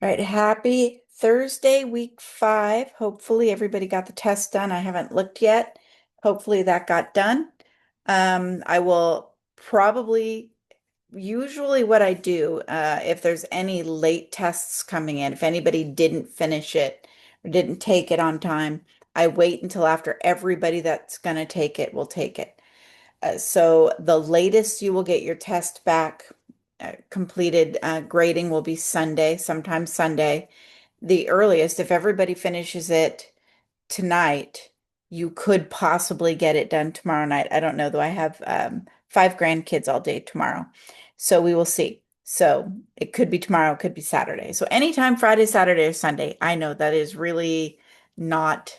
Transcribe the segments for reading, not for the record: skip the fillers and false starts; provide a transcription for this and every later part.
All right, happy Thursday, week 5. Hopefully everybody got the test done. I haven't looked yet. Hopefully that got done. I will probably, usually what I do, if there's any late tests coming in, if anybody didn't finish it or didn't take it on time, I wait until after everybody that's going to take it will take it. So the latest you will get your test back completed grading will be Sunday, sometime Sunday. The earliest, if everybody finishes it tonight, you could possibly get it done tomorrow night. I don't know, though. I have 5 grandkids all day tomorrow. So we will see. So it could be tomorrow, it could be Saturday. So anytime Friday, Saturday, or Sunday, I know that is really not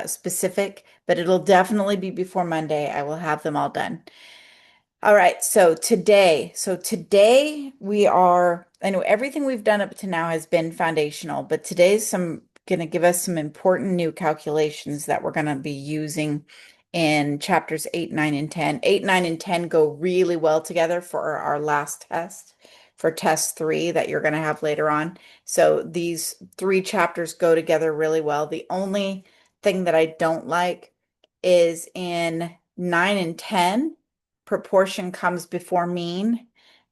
specific, but it'll definitely be before Monday. I will have them all done. All right, so today I know everything we've done up to now has been foundational, but today's gonna give us some important new calculations that we're gonna be using in chapters 8, 9, and 10. 8, 9, and 10 go really well together for our last test, for test 3 that you're gonna have later on. So these 3 chapters go together really well. The only thing that I don't like is in 9 and 10 proportion comes before mean.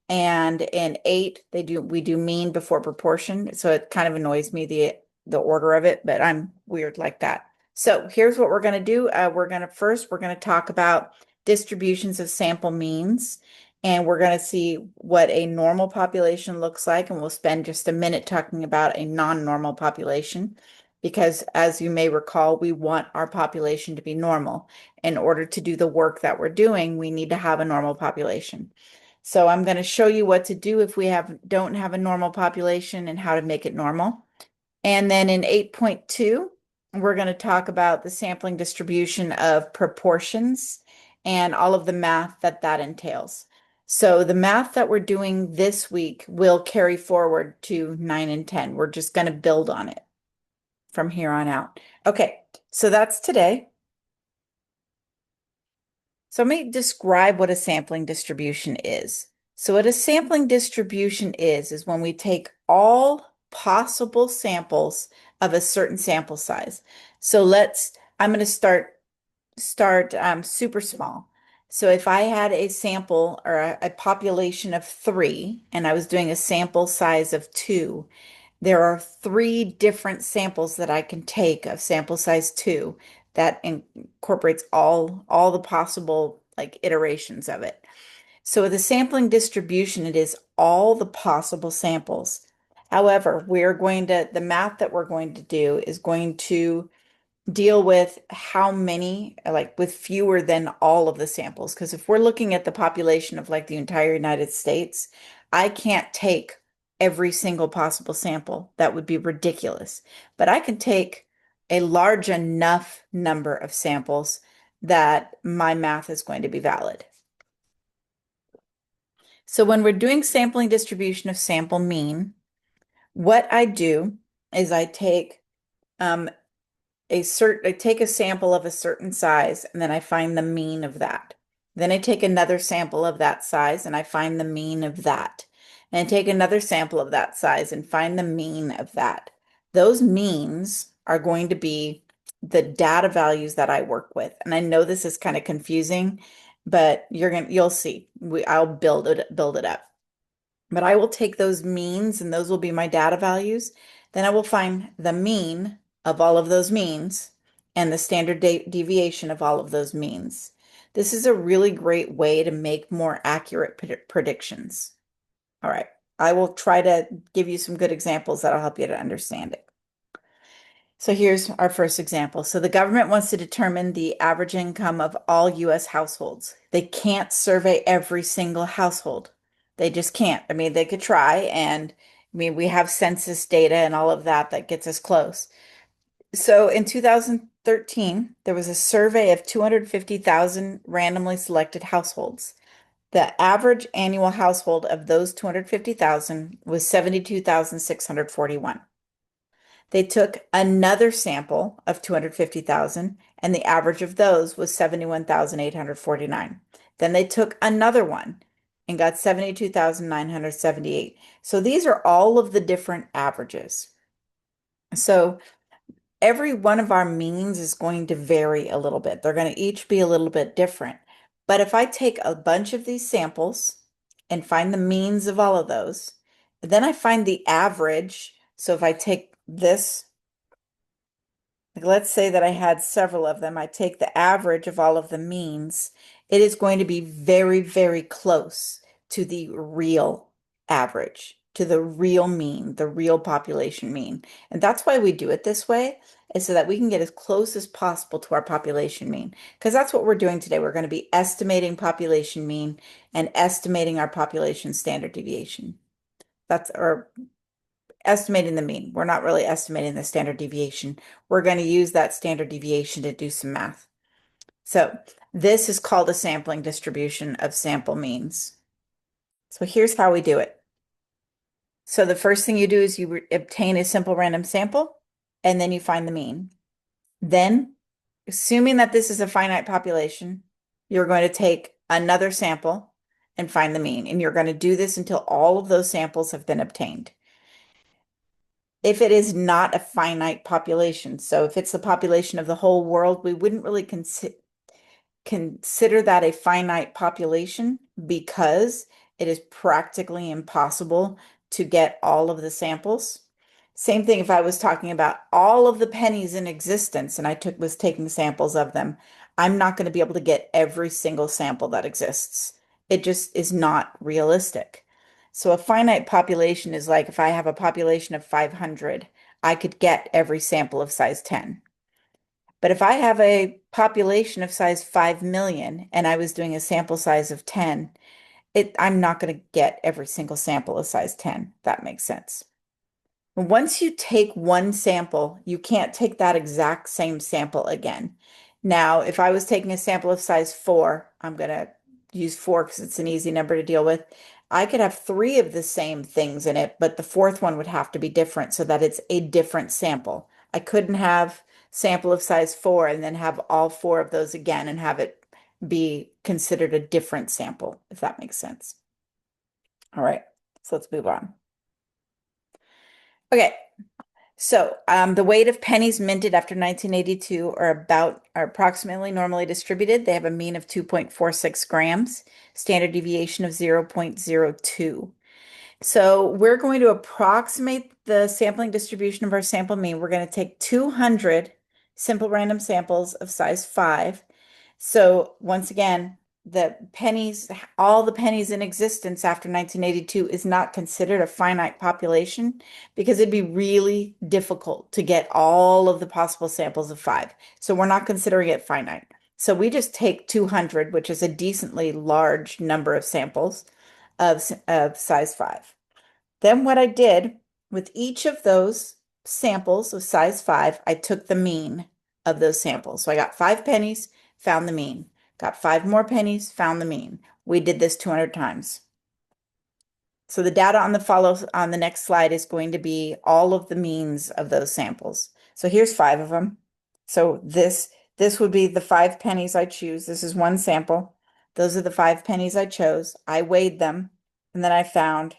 And in 8, we do mean before proportion. So it kind of annoys me the order of it, but I'm weird like that. So here's what we're going to do. We're going to talk about distributions of sample means, and we're going to see what a normal population looks like, and we'll spend just a minute talking about a non-normal population, because as you may recall, we want our population to be normal. In order to do the work that we're doing, we need to have a normal population. So I'm going to show you what to do if we don't have a normal population and how to make it normal. And then in 8.2, we're going to talk about the sampling distribution of proportions and all of the math that entails. So the math that we're doing this week will carry forward to 9 and 10. We're just going to build on it from here on out. Okay, so that's today. So let me describe what a sampling distribution is. So what a sampling distribution is when we take all possible samples of a certain sample size. So I'm going to start super small. So if I had a sample or a population of 3 and I was doing a sample size of 2, there are 3 different samples that I can take of sample size 2 that incorporates all the possible like iterations of it. So with a sampling distribution, it is all the possible samples. However, the math that we're going to do is going to deal with how many, like with fewer than all of the samples. Because if we're looking at the population of like the entire United States, I can't take every single possible sample. That would be ridiculous. But I can take a large enough number of samples that my math is going to be valid. So when we're doing sampling distribution of sample mean, what I do is um, I take a sample of a certain size and then I find the mean of that. Then I take another sample of that size and I find the mean of that. And I take another sample of that size and find the mean of that. Those means are going to be the data values that I work with. And I know this is kind of confusing, but you'll see. I'll build it up. But I will take those means and those will be my data values. Then I will find the mean of all of those means and the standard deviation of all of those means. This is a really great way to make more accurate predictions. All right, I will try to give you some good examples that'll help you to understand it. So here's our first example. So the government wants to determine the average income of all US households. They can't survey every single household. They just can't. I mean, they could try, and I mean, we have census data and all of that gets us close. So in 2013, there was a survey of 250,000 randomly selected households. The average annual household of those 250,000 was 72,641. They took another sample of 250,000, and the average of those was 71,849. Then they took another one, and got 72,978. So these are all of the different averages. So every one of our means is going to vary a little bit. They're going to each be a little bit different. But if I take a bunch of these samples and find the means of all of those, then I find the average. So if I take this, like let's say that I had several of them, I take the average of all of the means, it is going to be very, very close to the real average, to the real mean, the real population mean. And that's why we do it this way, is so that we can get as close as possible to our population mean. Because that's what we're doing today. We're going to be estimating population mean and estimating our population standard deviation. That's our estimating the mean. We're not really estimating the standard deviation. We're going to use that standard deviation to do some math. So this is called a sampling distribution of sample means. So here's how we do it. So the first thing you do is you obtain a simple random sample, and then you find the mean. Then, assuming that this is a finite population, you're going to take another sample and find the mean. And you're going to do this until all of those samples have been obtained. If it is not a finite population, so if it's the population of the whole world, we wouldn't really consider that a finite population because it is practically impossible to get all of the samples. Same thing if I was talking about all of the pennies in existence and I was taking samples of them, I'm not going to be able to get every single sample that exists. It just is not realistic. So a finite population is like if I have a population of 500, I could get every sample of size 10. But if I have a population of size 5 million and I was doing a sample size of 10, I'm not going to get every single sample of size 10. That makes sense. Once you take one sample, you can't take that exact same sample again. Now, if I was taking a sample of size 4, I'm going to use 4 because it's an easy number to deal with. I could have 3 of the same things in it, but the fourth one would have to be different so that it's a different sample. I couldn't have sample of size 4 and then have all 4 of those again and have it be considered a different sample, if that makes sense. All right, so let's move on. Okay, so the weight of pennies minted after 1982 are approximately normally distributed. They have a mean of 2.46 grams, standard deviation of 0.02. So we're going to approximate the sampling distribution of our sample mean. We're going to take 200 simple random samples of size 5. So once again, the pennies, all the pennies in existence after 1982 is not considered a finite population because it'd be really difficult to get all of the possible samples of 5. So we're not considering it finite. So we just take 200, which is a decently large number of samples of size 5. Then what I did with each of those samples of size 5, I took the mean of those samples. So I got 5 pennies, found the mean. Got 5 more pennies, found the mean. We did this 200 times. So the data on the next slide is going to be all of the means of those samples. So here's 5 of them. So this would be the 5 pennies I choose. This is one sample. Those are the 5 pennies I chose. I weighed them, and then I found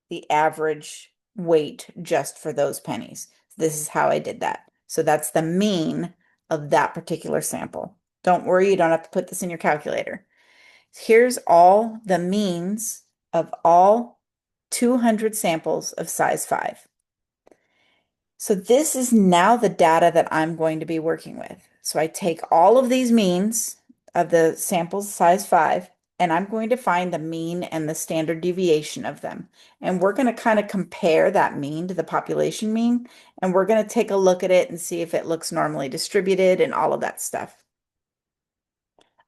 the average weight just for those pennies. This is how I did that. So that's the mean of that particular sample. Don't worry, you don't have to put this in your calculator. Here's all the means of all 200 samples of size 5. So this is now the data that I'm going to be working with. So I take all of these means of the samples size 5, and I'm going to find the mean and the standard deviation of them. And we're going to kind of compare that mean to the population mean, and we're going to take a look at it and see if it looks normally distributed and all of that stuff.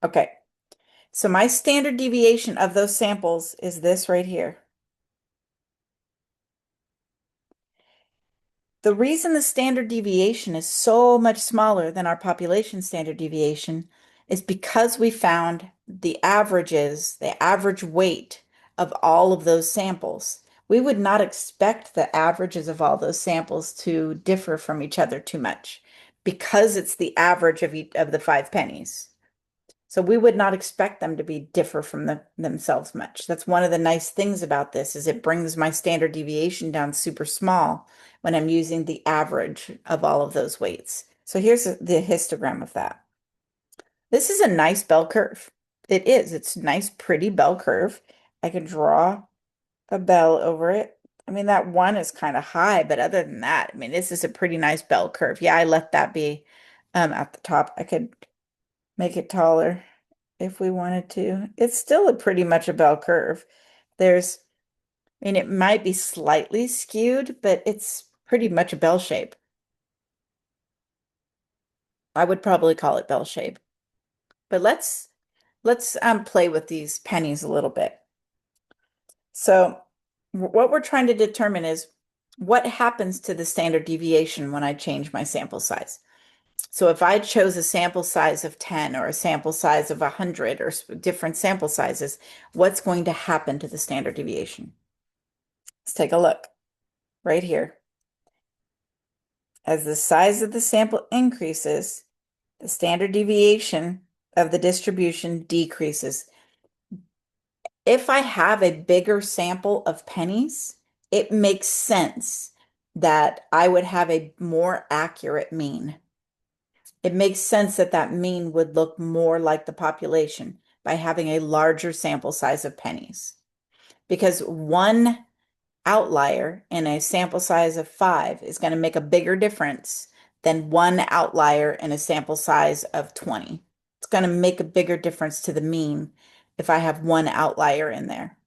Okay, so my standard deviation of those samples is this right here. The reason the standard deviation is so much smaller than our population standard deviation is because we found the averages, the average weight of all of those samples. We would not expect the averages of all those samples to differ from each other too much because it's the average of the 5 pennies. So we would not expect them to be differ from themselves much. That's one of the nice things about this is it brings my standard deviation down super small when I'm using the average of all of those weights. So here's the histogram of that. This is a nice bell curve. It is. It's a nice, pretty bell curve. I can draw a bell over it. I mean, that one is kind of high, but other than that, I mean, this is a pretty nice bell curve. Yeah, I let that be at the top. I could make it taller if we wanted to. It's still a pretty much a bell curve. There's, I mean, it might be slightly skewed, but it's pretty much a bell shape. I would probably call it bell shape. But let's play with these pennies a little bit. So what we're trying to determine is what happens to the standard deviation when I change my sample size. So if I chose a sample size of 10 or a sample size of 100 or different sample sizes, what's going to happen to the standard deviation? Let's take a look right here. As the size of the sample increases, the standard deviation of the distribution decreases. If I have a bigger sample of pennies, it makes sense that I would have a more accurate mean. It makes sense that that mean would look more like the population by having a larger sample size of pennies. Because one outlier in a sample size of 5 is going to make a bigger difference than one outlier in a sample size of 20. It's going to make a bigger difference to the mean if I have one outlier in there.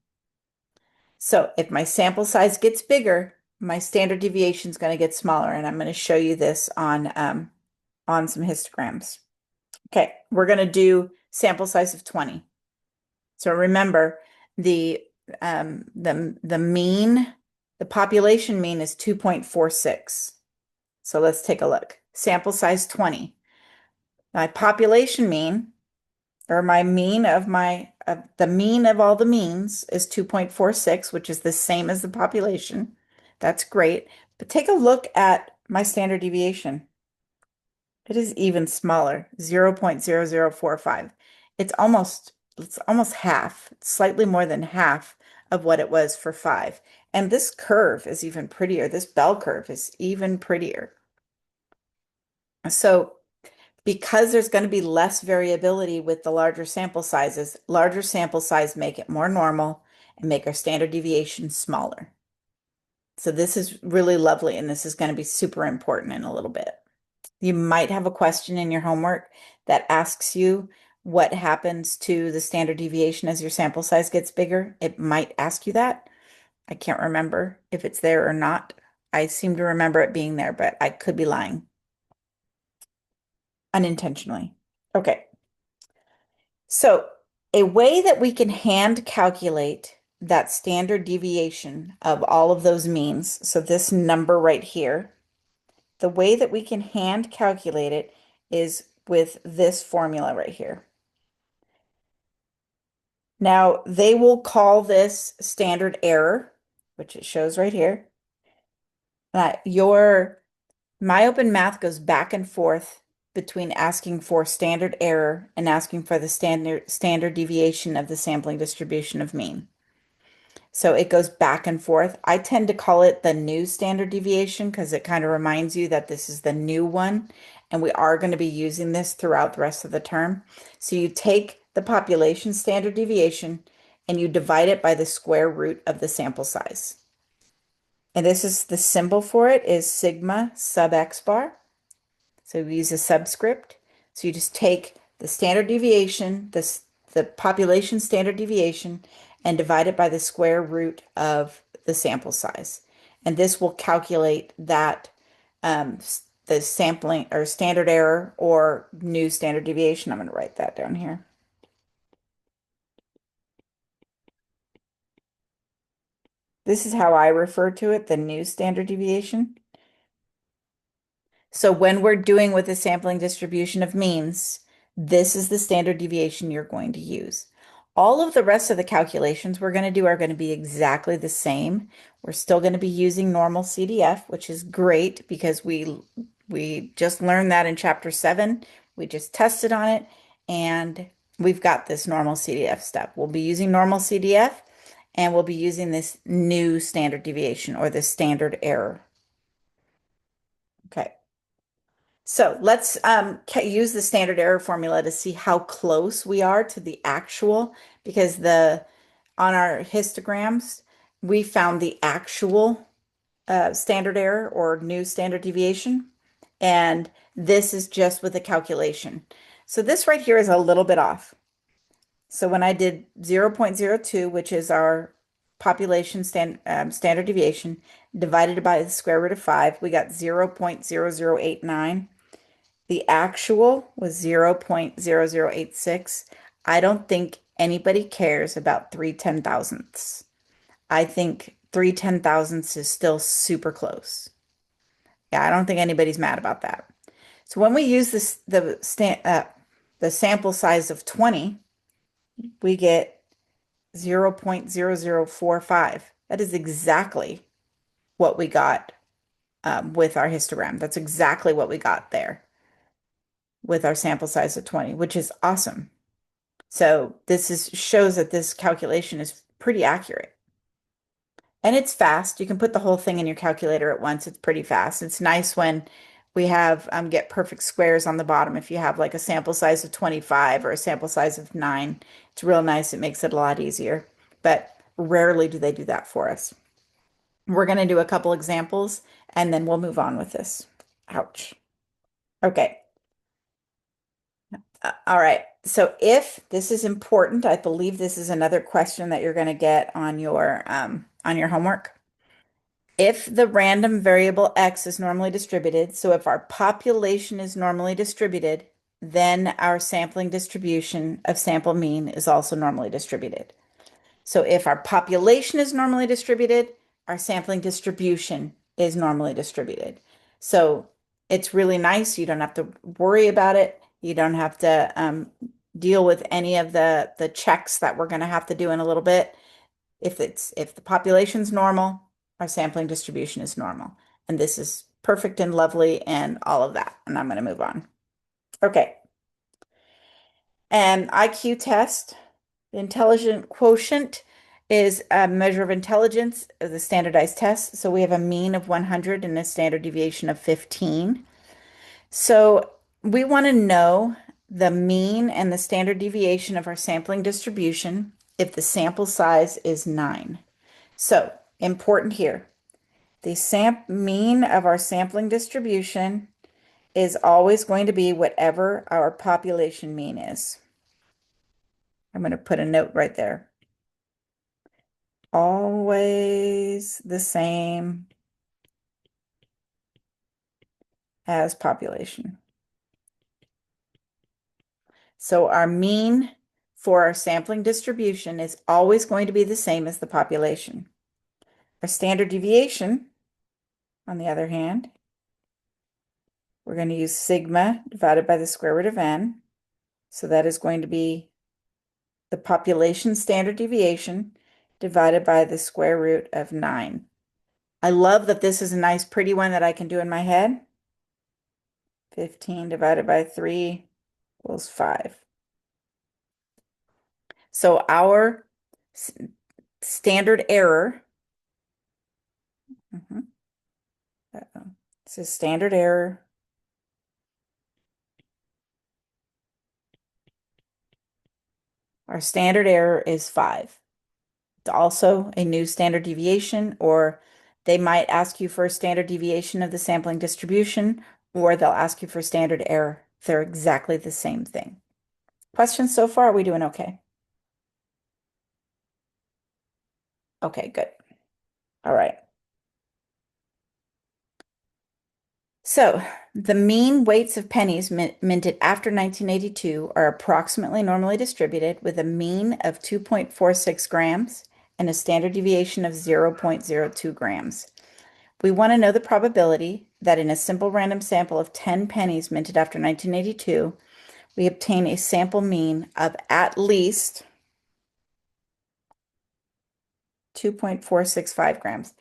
So if my sample size gets bigger, my standard deviation is going to get smaller, and I'm going to show you this on some histograms. Okay, we're going to do sample size of 20. So remember, the mean, the population mean is 2.46. So let's take a look. Sample size 20. My population mean, or my mean of the mean of all the means is 2.46, which is the same as the population. That's great. But take a look at my standard deviation. It is even smaller, 0.0045. It's almost half, slightly more than half of what it was for 5. And this curve is even prettier. This bell curve is even prettier. So because there's going to be less variability with the larger sample sizes, larger sample size make it more normal and make our standard deviation smaller. So this is really lovely, and this is going to be super important in a little bit. You might have a question in your homework that asks you what happens to the standard deviation as your sample size gets bigger. It might ask you that. I can't remember if it's there or not. I seem to remember it being there, but I could be lying unintentionally. Okay. So a way that we can hand calculate that standard deviation of all of those means, so this number right here, the way that we can hand calculate it is with this formula right here. Now, they will call this standard error, which it shows right here. My open math goes back and forth between asking for standard error and asking for the standard deviation of the sampling distribution of mean. So it goes back and forth. I tend to call it the new standard deviation because it kind of reminds you that this is the new one, and we are going to be using this throughout the rest of the term. So you take the population standard deviation and you divide it by the square root of the sample size. And this is the symbol for it is sigma sub x bar. So we use a subscript. So you just take the standard deviation, the population standard deviation, and divide it by the square root of the sample size. And this will calculate that the sampling or standard error or new standard deviation. I'm going to write that down here. This is how I refer to it, the new standard deviation. So when we're doing with the sampling distribution of means, this is the standard deviation you're going to use. All of the rest of the calculations we're going to do are going to be exactly the same. We're still going to be using normal CDF, which is great because we just learned that in chapter 7. We just tested on it, and we've got this normal CDF step. We'll be using normal CDF and we'll be using this new standard deviation or the standard error. Okay. So let's use the standard error formula to see how close we are to the actual, because on our histograms, we found the actual standard error or new standard deviation. And this is just with a calculation. So this right here is a little bit off. So when I did 0.02, which is our population standard deviation, divided by the square root of 5, we got 0.0089. The actual was 0.0086. I don't think anybody cares about 3/10,000ths. I think 3/10,000ths is still super close. Yeah, I don't think anybody's mad about that. So when we use the sample size of 20, we get 0.0045. That is exactly what we got with our histogram. That's exactly what we got there with our sample size of 20, which is awesome. So this shows that this calculation is pretty accurate. And it's fast. You can put the whole thing in your calculator at once. It's pretty fast. It's nice when we have get perfect squares on the bottom. If you have like a sample size of 25 or a sample size of 9, it's real nice. It makes it a lot easier. But rarely do they do that for us. We're going to do a couple examples and then we'll move on with this. Ouch. Okay. All right. So if this is important, I believe this is another question that you're going to get on your homework. If the random variable x is normally distributed, so if our population is normally distributed, then our sampling distribution of sample mean is also normally distributed. So if our population is normally distributed, our sampling distribution is normally distributed. So it's really nice. You don't have to worry about it. You don't have to deal with any of the checks that we're going to have to do in a little bit. If the population's normal, our sampling distribution is normal. And this is perfect and lovely and all of that. And I'm going to move on. Okay. An IQ test, the intelligent quotient is a measure of intelligence of the standardized test. So we have a mean of 100 and a standard deviation of 15. So we want to know the mean and the standard deviation of our sampling distribution if the sample size is 9. So important here, the mean of our sampling distribution is always going to be whatever our population mean is. I'm going to put a note right there. Always the same as population. So our mean for our sampling distribution is always going to be the same as the population. Our standard deviation, on the other hand, we're going to use sigma divided by the square root of n. So that is going to be the population standard deviation divided by the square root of 9. I love that this is a nice pretty one that I can do in my head. 15 divided by 3 equals 5. So our standard error, this is standard error. Our standard error is 5. It's also a new standard deviation, or they might ask you for a standard deviation of the sampling distribution, or they'll ask you for standard error. They're exactly the same thing. Questions so far? Are we doing okay? Okay, good. All right. So the mean weights of pennies minted after 1982 are approximately normally distributed with a mean of 2.46 grams and a standard deviation of 0.02 grams. We want to know the probability that in a simple random sample of 10 pennies minted after 1982, we obtain a sample mean of at least 2.465 grams.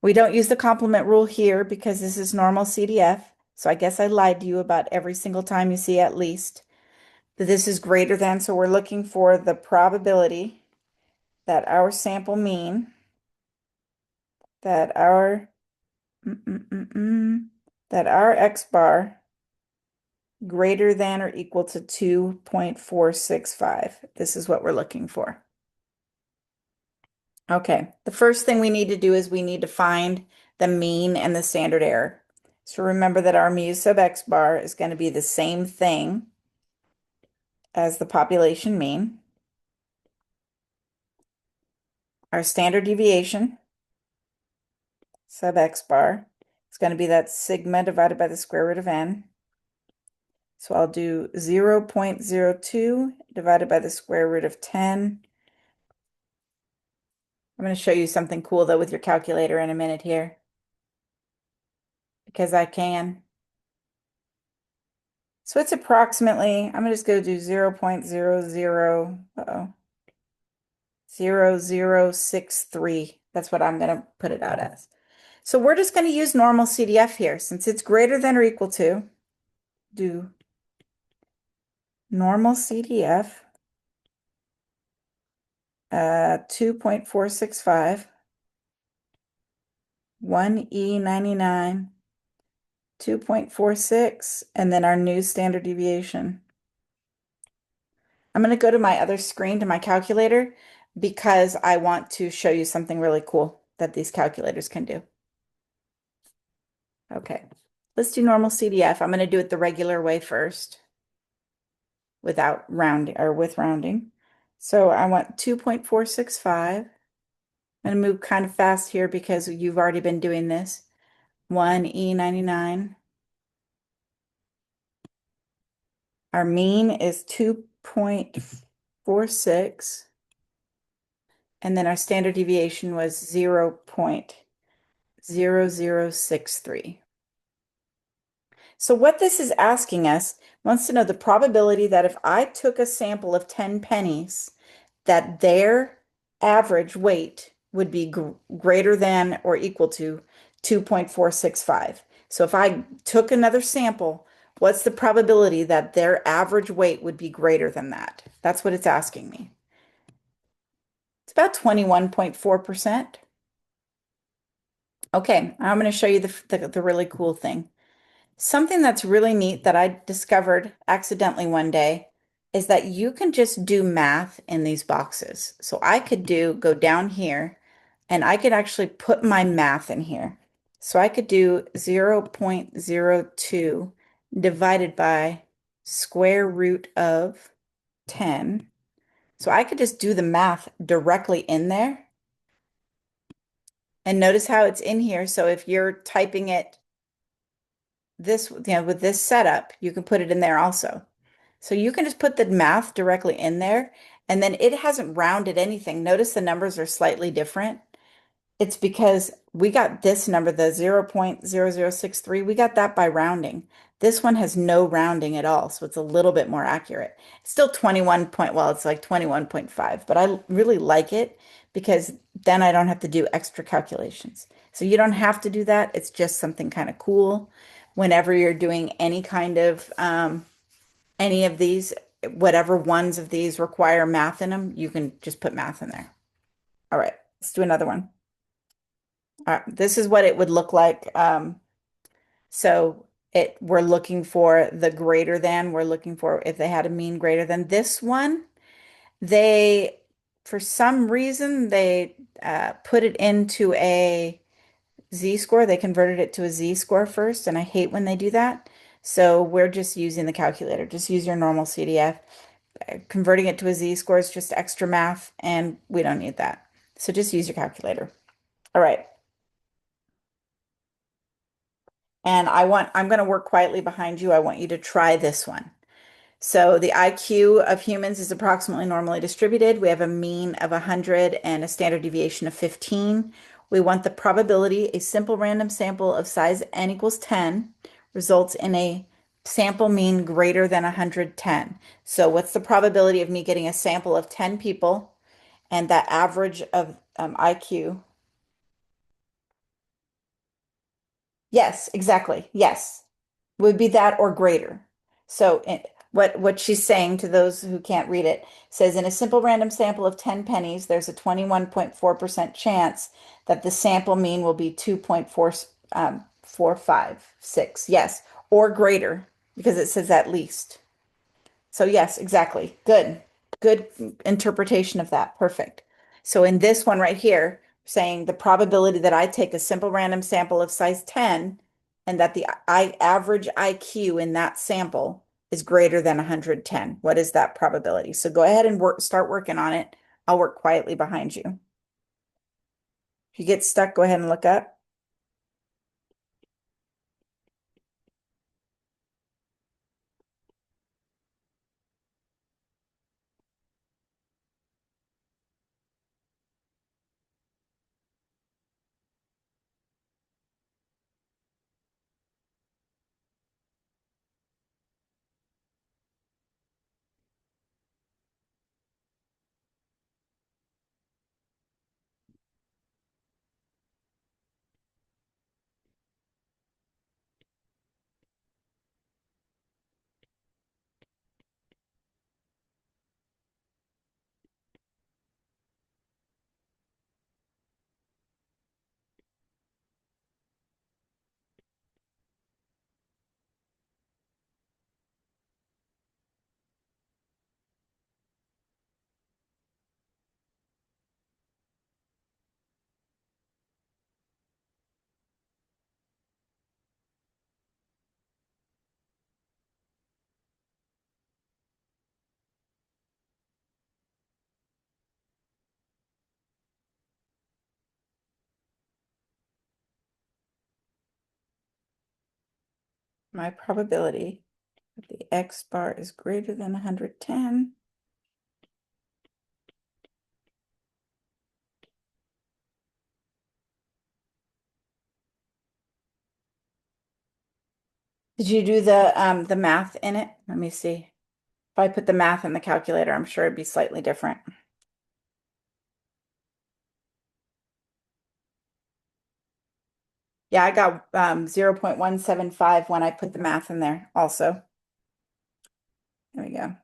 We don't use the complement rule here because this is normal CDF. So I guess I lied to you about every single time you see at least. that this is greater than, so we're looking for the probability that our sample mean, that our, that our X bar greater than or equal to 2.465. This is what we're looking for. Okay, the first thing we need to do is we need to find the mean and the standard error. So remember that our mu sub X bar is going to be the same thing as the population mean. Our standard deviation sub X bar is going to be that sigma divided by the square root of n. So I'll do 0.02 divided by the square root of 10. I'm going to show you something cool though with your calculator in a minute here, because I can. So it's approximately, I'm going to just go do 0.0063. That's what I'm going to put it out as. So we're just going to use normal CDF here. Since it's greater than or equal to, do normal CDF 2.465, 1E99, 2.46, and then our new standard deviation. I'm going to go to my other screen, to my calculator, because I want to show you something really cool that these calculators can do. Okay, let's do normal CDF. I'm going to do it the regular way first, without rounding or with rounding. So I want 2.465. I'm going to move kind of fast here because you've already been doing this. 1E99. Our mean is 2.46. And then our standard deviation was 0.0063. So what this is asking us wants to know the probability that if I took a sample of 10 pennies, that their average weight would be greater than or equal to 2.465. So if I took another sample, what's the probability that their average weight would be greater than that? That's what it's asking me. It's about 21.4%. Okay, I'm going to show you the really cool thing. Something that's really neat that I discovered accidentally one day is that you can just do math in these boxes. So I could go down here and I could actually put my math in here. So I could do 0.02 divided by square root of 10. So I could just do the math directly in there. And notice how it's in here. So if you're typing it this, with this setup, you can put it in there also. So you can just put the math directly in there, and then it hasn't rounded anything. Notice the numbers are slightly different. It's because we got this number, the 0.0063, we got that by rounding. This one has no rounding at all, so it's a little bit more accurate. It's still 21 point, well, it's like 21.5, but I really like it because then I don't have to do extra calculations. So you don't have to do that. It's just something kind of cool whenever you're doing any kind of, any of these, whatever ones of these require math in them, you can just put math in there. All right, let's do another one. This is what it would look like. So we're looking for the greater than, we're looking for if they had a mean greater than. This one, for some reason, they put it into a z-score. They converted it to a z-score first, and I hate when they do that. So we're just using the calculator. Just use your normal CDF. Converting it to a z-score is just extra math, and we don't need that. So just use your calculator. All right. And I'm going to work quietly behind you. I want you to try this one. So the IQ of humans is approximately normally distributed. We have a mean of 100 and a standard deviation of 15. We want the probability a simple random sample of size n equals 10 results in a sample mean greater than 110. So what's the probability of me getting a sample of 10 people and that average of IQ? Yes, exactly. Yes. Would be that or greater. So what she's saying to those who can't read it says in a simple random sample of 10 pennies, there's a 21.4% chance that the sample mean will be 2.456. Yes, or greater because it says at least. So yes, exactly. Good. Good interpretation of that. Perfect. So in this one right here, saying the probability that I take a simple random sample of size 10 and that the average IQ in that sample is greater than 110. What is that probability? So go ahead and start working on it. I'll work quietly behind you. If you get stuck, go ahead and look up. My probability that the X bar is greater than 110. Did you do the math in it? Let me see. If I put the math in the calculator, I'm sure it'd be slightly different. Yeah, I got 0.175 when I put the math in there also. There we go.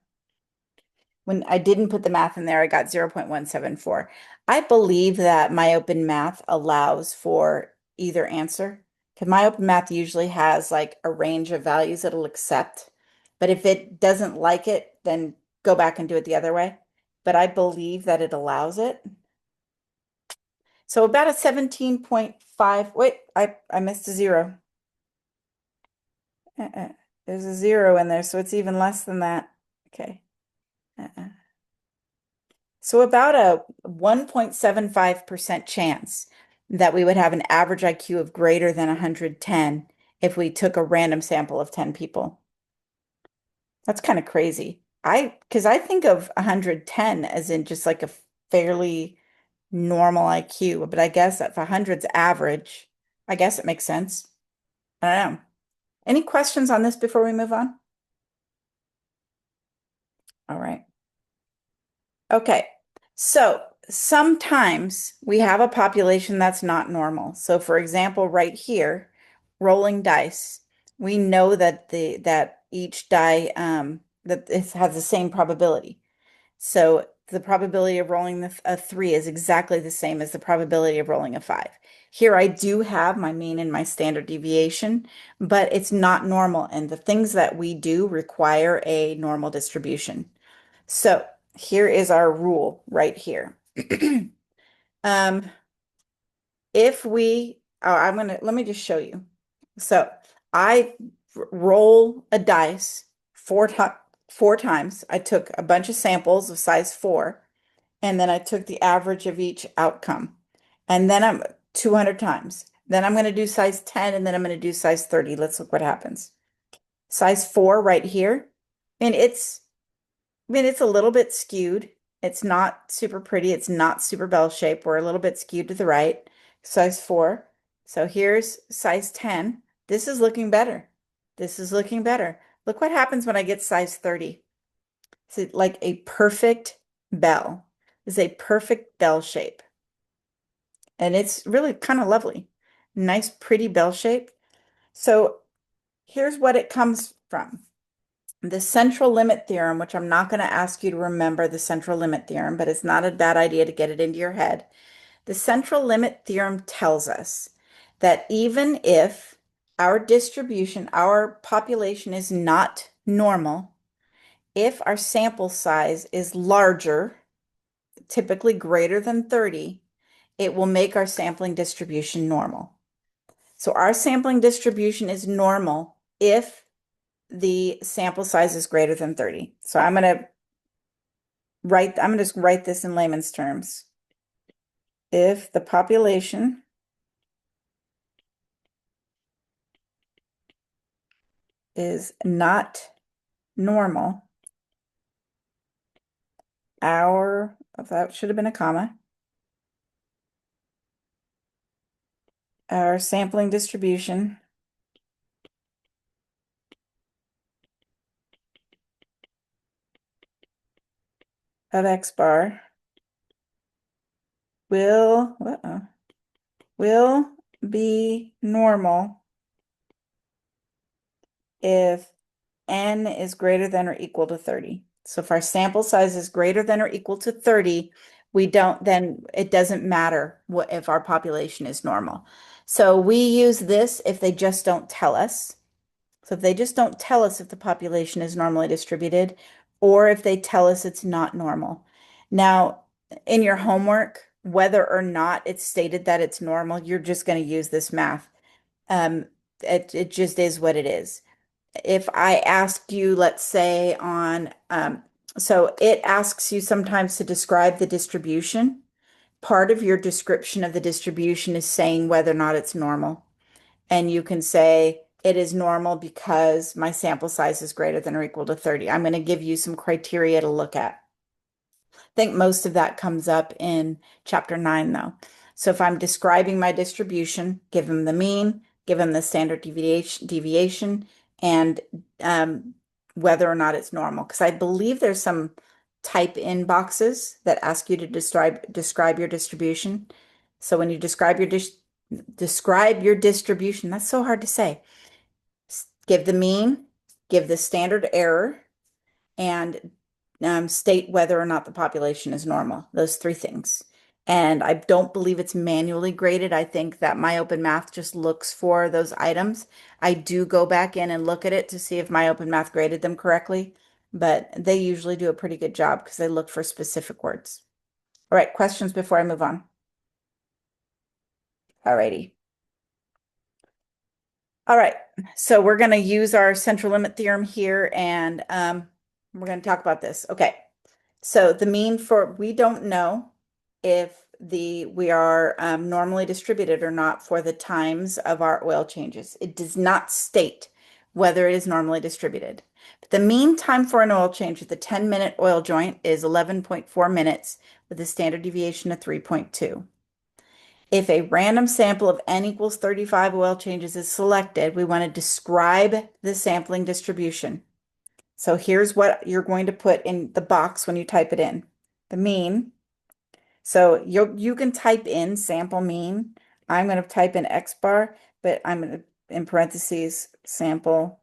When I didn't put the math in there, I got 0.174. I believe that my open math allows for either answer. Because my open math usually has like a range of values it'll accept. But if it doesn't like it, then go back and do it the other way. But I believe that it allows it. So about a 17.5. Wait, I missed a zero. There's a zero in there, so it's even less than that. Okay. So about a 1.75% chance that we would have an average IQ of greater than 110 if we took a random sample of 10 people. That's kind of crazy. Because I think of 110 as in just like a fairly normal IQ, but I guess if 100's average, I guess it makes sense. I don't know. Any questions on this before we move on? All right. Okay. So sometimes we have a population that's not normal. So for example, right here, rolling dice, we know that that each die that it has the same probability. So the probability of rolling a three is exactly the same as the probability of rolling a five. Here I do have my mean and my standard deviation, but it's not normal. And the things that we do require a normal distribution. So here is our rule right here. Um, if we, oh, let me just show you. So I roll a dice four times. I took a bunch of samples of size 4, and then I took the average of each outcome. And then I'm 200 times. Then I'm going to do size 10, and then I'm going to do size 30. Let's look what happens. Size 4 right here. And it's a little bit skewed. It's not super pretty. It's not super bell shaped. We're a little bit skewed to the right. Size 4. So here's size 10. This is looking better. This is looking better. Look what happens when I get size 30. It's like a perfect bell. It's a perfect bell shape. And it's really kind of lovely. Nice, pretty bell shape. So here's what it comes from. the central limit theorem, which I'm not going to ask you to remember the central limit theorem, but it's not a bad idea to get it into your head. The central limit theorem tells us that even if our distribution, our population is not normal, if our sample size is larger, typically greater than 30, it will make our sampling distribution normal. So our sampling distribution is normal if the sample size is greater than 30. So I'm going to just write this in layman's terms. If the population is not normal, that should have been a comma, our sampling distribution of X bar will be normal if n is greater than or equal to 30. So if our sample size is greater than or equal to 30, then it doesn't matter if our population is normal. So we use this if they just don't tell us. So if they just don't tell us if the population is normally distributed, or if they tell us it's not normal. Now, in your homework, whether or not it's stated that it's normal, you're just going to use this math. It just is what it is. If I ask you, let's say so it asks you sometimes to describe the distribution. Part of your description of the distribution is saying whether or not it's normal. And you can say it is normal because my sample size is greater than or equal to 30. I'm going to give you some criteria to look at. I think most of that comes up in chapter 9, though. So if I'm describing my distribution, give them the mean, give them the standard deviation, and whether or not it's normal. Because I believe there's some type in boxes that ask you to describe your distribution. So when you describe your distribution, that's so hard to say. Give the mean, give the standard error, and state whether or not the population is normal. Those three things. And I don't believe it's manually graded. I think that My Open Math just looks for those items. I do go back in and look at it to see if My Open Math graded them correctly, but they usually do a pretty good job because they look for specific words. All right, questions before I move on? All righty. All right, so we're going to use our central limit theorem here, and we're going to talk about this. Okay, so the mean we don't know if we are normally distributed or not for the times of our oil changes. It does not state whether it is normally distributed. But the mean time for an oil change at the 10-minute oil joint is 11.4 minutes with a standard deviation of 3.2. If a random sample of n equals 35 oil changes is selected, we want to describe the sampling distribution. So here's what you're going to put in the box when you type it in. The mean. So you can type in sample mean. I'm going to type in X bar, but I'm going to, in parentheses, sample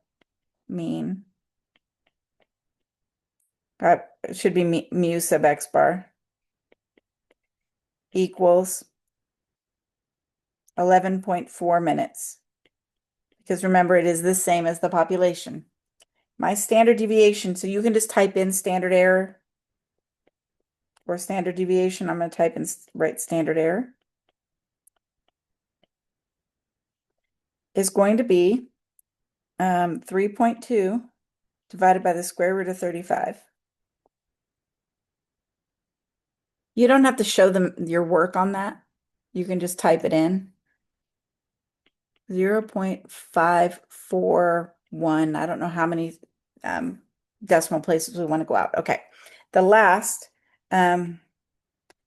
mean. It should be mu sub X bar equals 11.4 minutes. Because remember, it is the same as the population. My standard deviation, so you can just type in standard error or standard deviation. I'm going to type in standard error. Is going to be 3.2 divided by the square root of 35. You don't have to show them your work on that. You can just type it in. 0.541. I don't know how many decimal places we want to go out. Okay. The last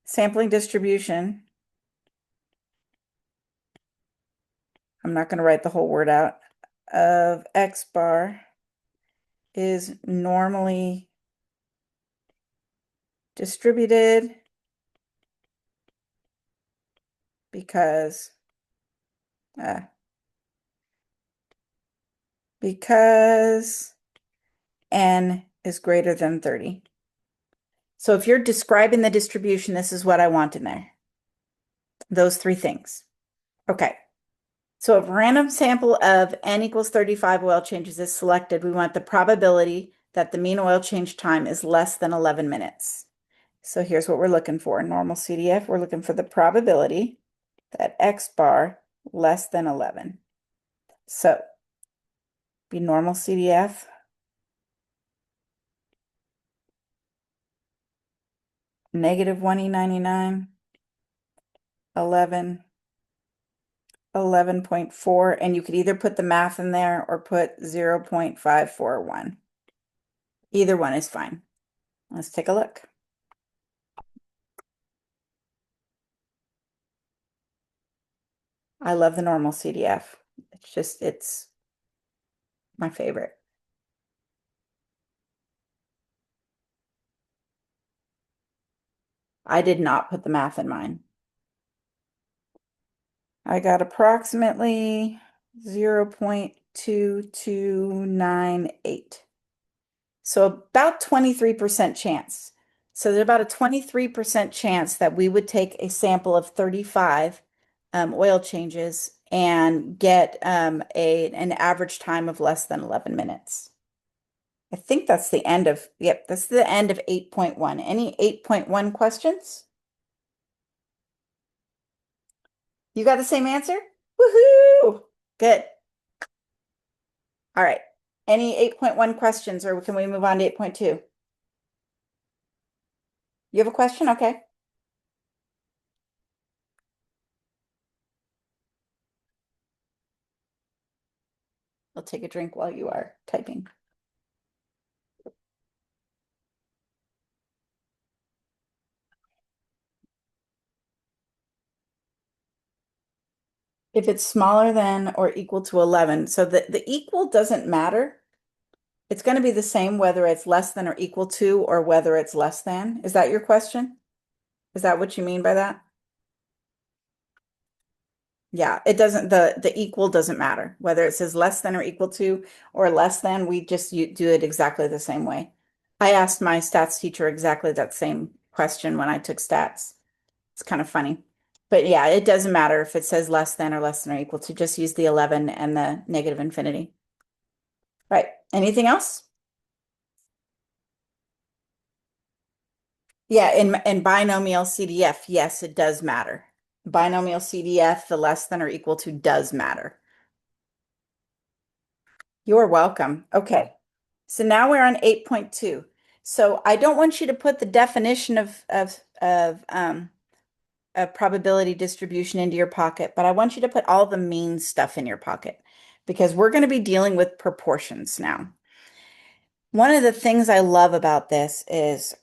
sampling distribution. I'm not going to write the whole word out. Of X bar is normally distributed because n is greater than 30. So if you're describing the distribution, this is what I want in there. Those three things. Okay. So if random sample of n equals 35 oil changes is selected, we want the probability that the mean oil change time is less than 11 minutes. So here's what we're looking for. Normal CDF, we're looking for the probability that X bar less than 11. So be normal CDF. Negative 1E99, 11, 11.4, and you could either put the math in there or put 0.541. Either one is fine. Let's take a look. I love the normal CDF. It's my favorite. I did not put the math in mine. I got approximately 0.2298. So about 23% chance. So there's about a 23% chance that we would take a sample of 35 oil changes and get an average time of less than 11 minutes. I think that's the end of, yep, that's the end of 8.1. Any 8.1 questions? You got the same answer? Woohoo! Good. All right. Any 8.1 questions, or can we move on to 8.2? You have a question? Okay. I'll take a drink while you are typing. If it's smaller than or equal to 11, so the equal doesn't matter. It's going to be the same whether it's less than or equal to or whether it's less than. Is that your question? Is that what you mean by that? Yeah, it doesn't, the equal doesn't matter. Whether it says less than or equal to or less than, we just do it exactly the same way. I asked my stats teacher exactly that same question when I took stats. It's kind of funny. But yeah, it doesn't matter if it says less than or equal to, just use the 11 and the negative infinity. Right. Anything else? Yeah, in binomial CDF, yes, it does matter. Binomial CDF, the less than or equal to does matter. You're welcome. Okay. So now we're on 8.2. So I don't want you to put the definition of a probability distribution into your pocket, but I want you to put all the mean stuff in your pocket because we're going to be dealing with proportions now. One of the things I love about this is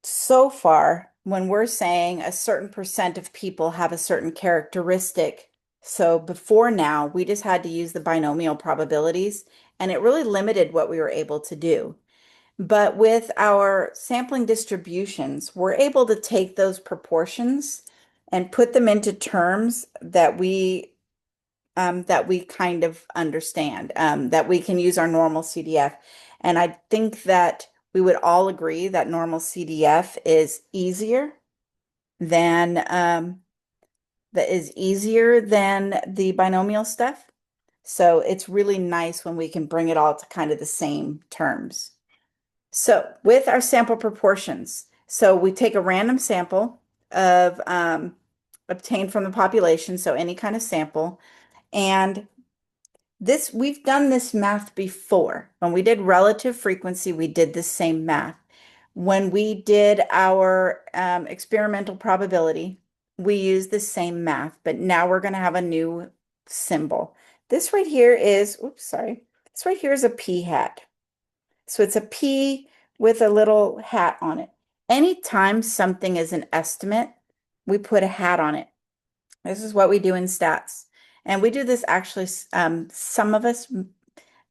so far, when we're saying a certain percent of people have a certain characteristic, so before now, we just had to use the binomial probabilities, and it really limited what we were able to do. But with our sampling distributions, we're able to take those proportions and put them into terms that we kind of understand, that we can use our normal CDF. And I think that we would all agree that normal CDF is easier than the binomial stuff. So it's really nice when we can bring it all to kind of the same terms. So with our sample proportions, so we take a random sample of obtained from the population, so any kind of sample, and we've done this math before. When we did relative frequency, we did the same math. When we did our experimental probability, we used the same math, but now we're going to have a new symbol. This right here is, oops, sorry. This right here is a p hat. So it's a p with a little hat on it. Anytime something is an estimate, we put a hat on it. This is what we do in stats. And we do this actually, some of us,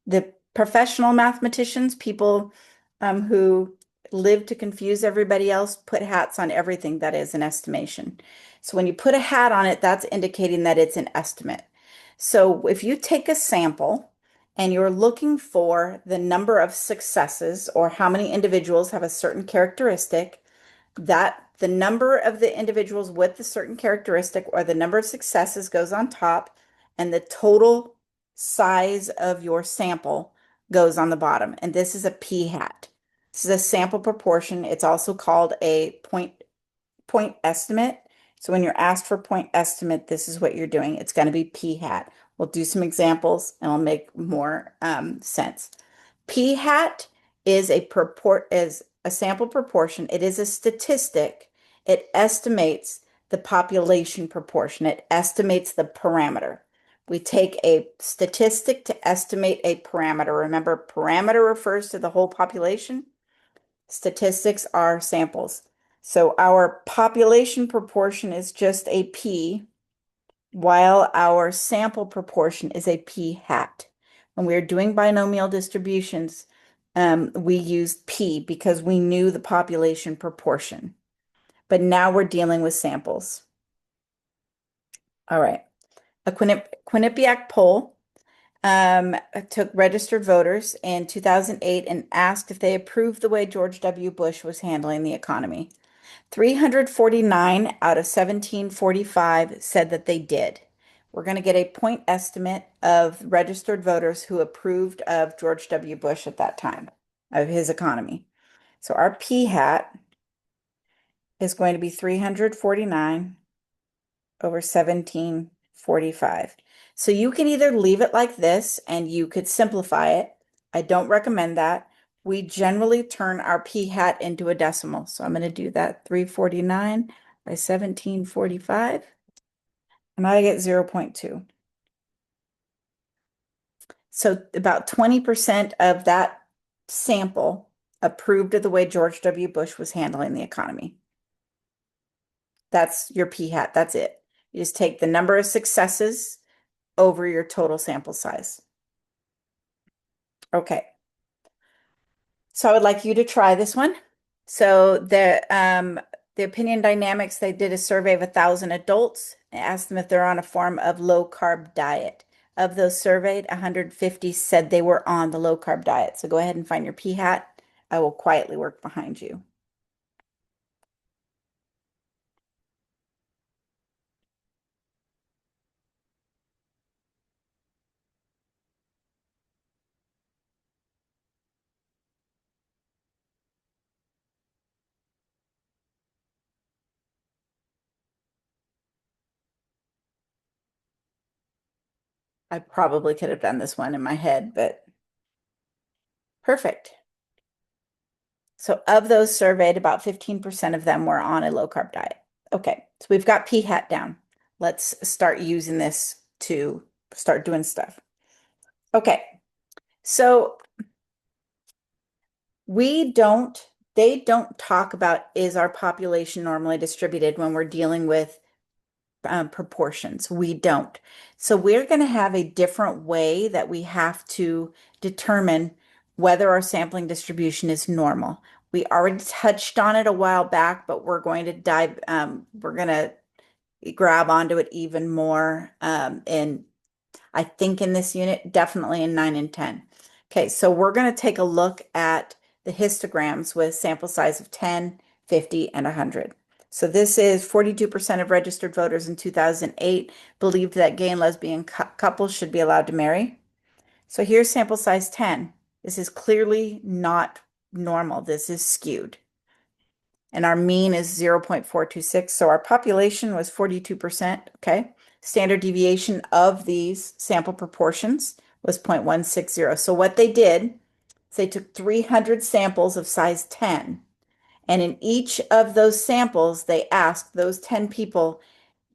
the professional mathematicians, people who live to confuse everybody else, put hats on everything that is an estimation. So when you put a hat on it, that's indicating that it's an estimate. So if you take a sample and you're looking for the number of successes or how many individuals have a certain characteristic, that the number of the individuals with the certain characteristic or the number of successes goes on top, and the total size of your sample goes on the bottom. And this is a p hat. This is a sample proportion. It's also called a point estimate. So when you're asked for point estimate, this is what you're doing. It's going to be p hat. We'll do some examples and it'll make more sense. P hat is a sample proportion. It is a statistic. It estimates the population proportion. It estimates the parameter. We take a statistic to estimate a parameter. Remember, parameter refers to the whole population. Statistics are samples. So our population proportion is just a p, while our sample proportion is a p hat. When we are doing binomial distributions, we used p because we knew the population proportion. But now we're dealing with samples. All right. A Quinnipiac poll took registered voters in 2008 and asked if they approved the way George W. Bush was handling the economy. 349 out of 1745 said that they did. We're going to get a point estimate of registered voters who approved of George W. Bush at that time, of his economy. So our p hat is going to be 349 over 1745. So you can either leave it like this and you could simplify it. I don't recommend that. We generally turn our p hat into a decimal. So I'm going to do that 349 by 1745, and I get 0.2. So about 20% of that sample approved of the way George W. Bush was handling the economy. That's your p hat. That's it. You just take the number of successes over your total sample size. Okay. So I would like you to try this one. So the opinion dynamics, they did a survey of 1,000 adults and asked them if they're on a form of low carb diet. Of those surveyed, 150 said they were on the low carb diet. So go ahead and find your p hat. I will quietly work behind you. I probably could have done this one in my head, but perfect. So of those surveyed, about 15% of them were on a low carb diet. Okay, so we've got p hat down. Let's start using this to start doing stuff. Okay, so they don't talk about is our population normally distributed when we're dealing with proportions. We don't. So we're going to have a different way that we have to determine whether our sampling distribution is normal. We already touched on it a while back, but we're going to grab onto it even more I think in this unit, definitely in 9 and 10. Okay, so we're going to take a look at the histograms with sample size of 10, 50, and 100. So this is 42% of registered voters in 2008 believed that gay and lesbian couples should be allowed to marry. So here's sample size 10. This is clearly not normal. This is skewed. And our mean is 0.426. So our population was 42%, okay? Standard deviation of these sample proportions was 0.160. So what they did is they took 300 samples of size 10, and in each of those samples, they asked those 10 people,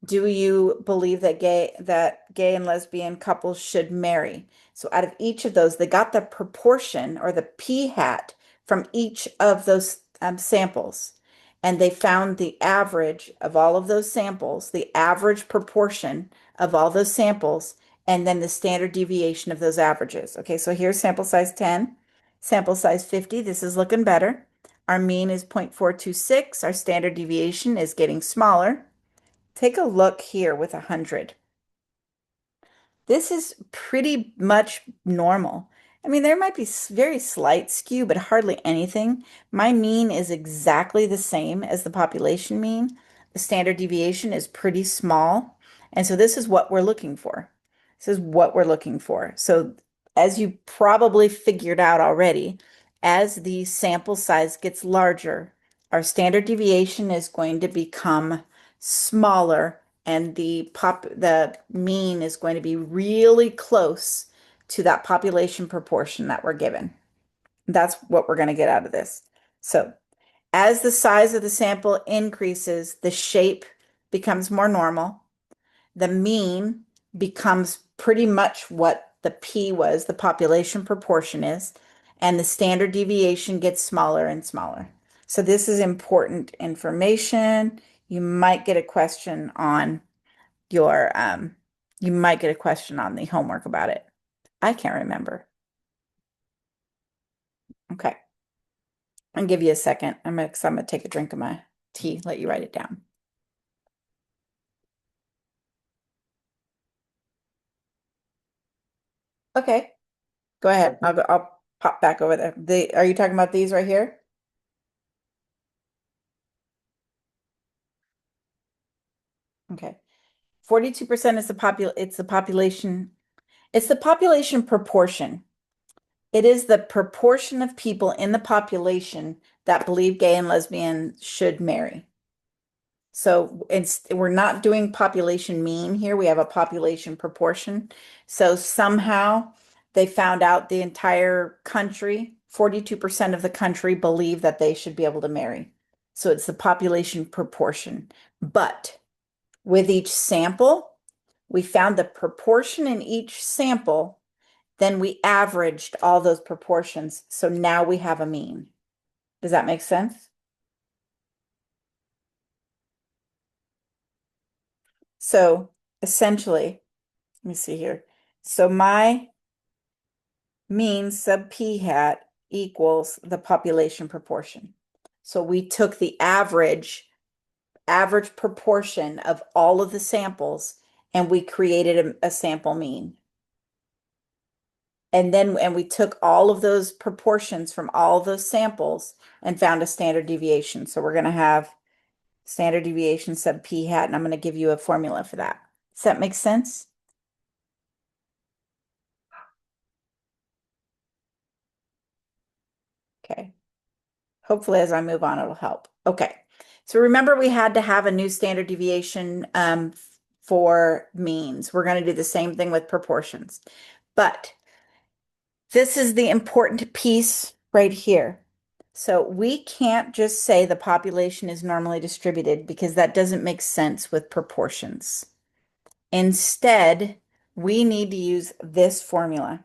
do you believe that gay and lesbian couples should marry? So out of each of those, they got the proportion or the p hat from each of those samples. And they found the average of all of those samples, the average proportion of all those samples, and then the standard deviation of those averages. Okay, so here's sample size 10, sample size 50. This is looking better. Our mean is 0.426. Our standard deviation is getting smaller. Take a look here with 100. This is pretty much normal. I mean, there might be very slight skew, but hardly anything. My mean is exactly the same as the population mean. The standard deviation is pretty small. And so this is what we're looking for. This is what we're looking for. So as you probably figured out already, as the sample size gets larger, our standard deviation is going to become smaller and the mean is going to be really close to that population proportion that we're given. That's what we're going to get out of this. So as the size of the sample increases, the shape becomes more normal. The mean becomes pretty much what the P was, the population proportion is, and the standard deviation gets smaller and smaller. So this is important information. You might get a question on your you might get a question on the homework about it. I can't remember. Okay. I'll give you a second. I'm gonna take a drink of my tea, let you write it down. Okay, go ahead. I'll pop back over there. Are you talking about these right here? Okay. 42% is it's the population proportion. It is the proportion of people in the population that believe gay and lesbian should marry. So we're not doing population mean here. We have a population proportion. So somehow they found out the entire country, 42% of the country believe that they should be able to marry. So it's the population proportion. But with each sample, we found the proportion in each sample, then we averaged all those proportions. So now we have a mean. Does that make sense? So essentially, let me see here. So my mean sub p hat equals the population proportion. So we took the average proportion of all of the samples and we created a sample mean. And we took all of those proportions from all of those samples and found a standard deviation. So we're going to have standard deviation sub p hat, and I'm going to give you a formula for that. Does that make sense? Okay. Hopefully, as I move on, it'll help. Okay. So remember, we had to have a new standard deviation for means. We're going to do the same thing with proportions. But this is the important piece right here. So we can't just say the population is normally distributed because that doesn't make sense with proportions. Instead, we need to use this formula.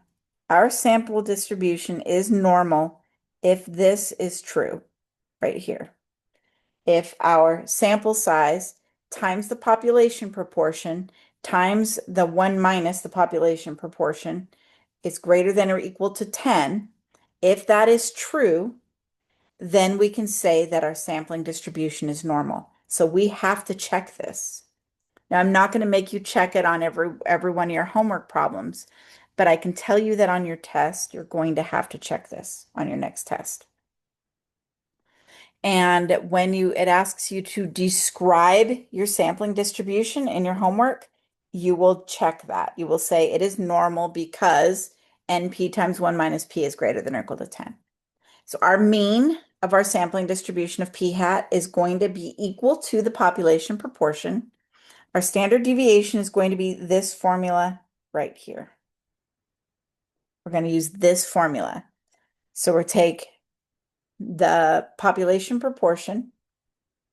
Our sample distribution is normal if this is true right here. If our sample size times the population proportion times the 1 minus the population proportion is greater than or equal to 10, if that is true, then we can say that our sampling distribution is normal. So we have to check this. Now, I'm not going to make you check it on every one of your homework problems, but I can tell you that on your test, you're going to have to check this on your next test. And when it asks you to describe your sampling distribution in your homework, you will check that. You will say it is normal because NP times 1 minus P is greater than or equal to 10. So our mean of our sampling distribution of P hat is going to be equal to the population proportion. Our standard deviation is going to be this formula right here. We're going to use this formula. So we'll take the population proportion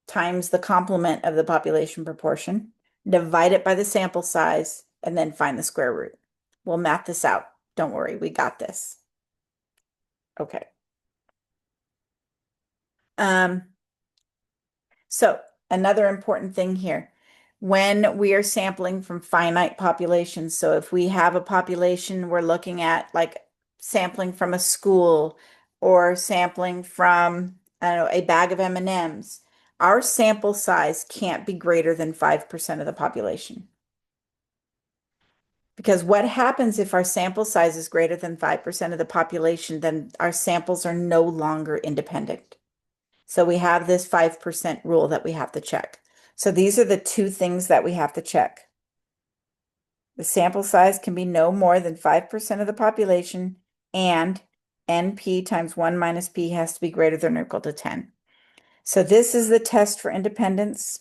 times the complement of the population proportion, divide it by the sample size, and then find the square root. We'll math this out. Don't worry, we got this. Okay. So another important thing here, when we are sampling from finite populations, so if we have a population we're looking at like sampling from a school or sampling from, I don't know, a bag of M&Ms, our sample size can't be greater than 5% of the population. Because what happens if our sample size is greater than 5% of the population, then our samples are no longer independent. So we have this 5% rule that we have to check. So these are the two things that we have to check. The sample size can be no more than 5% of the population, and NP times 1 minus P has to be greater than or equal to 10. So this is the test for independence.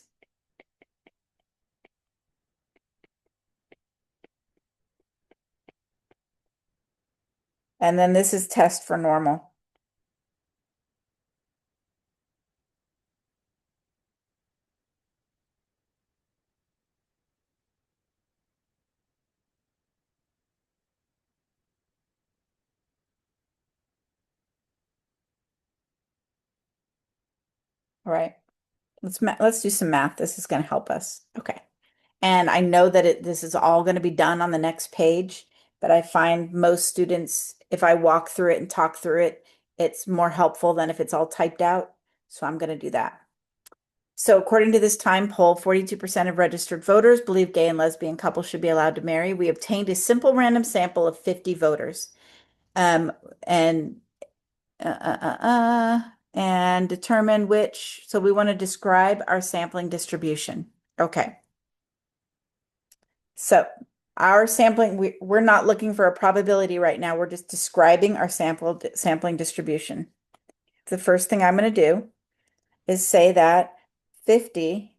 And then this is test for normal. All right. Let's do some math. This is going to help us. Okay. And I know that this is all going to be done on the next page, but I find most students, if I walk through it and talk through it, it's more helpful than if it's all typed out. So I'm going to do that. So according to this time poll, 42% of registered voters believe gay and lesbian couples should be allowed to marry. We obtained a simple random sample of 50 voters. And and determine which, so we want to describe our sampling distribution. Okay. So our sampling, we're not looking for a probability right now. We're just describing our sampling distribution. The first thing I'm going to do is say that 50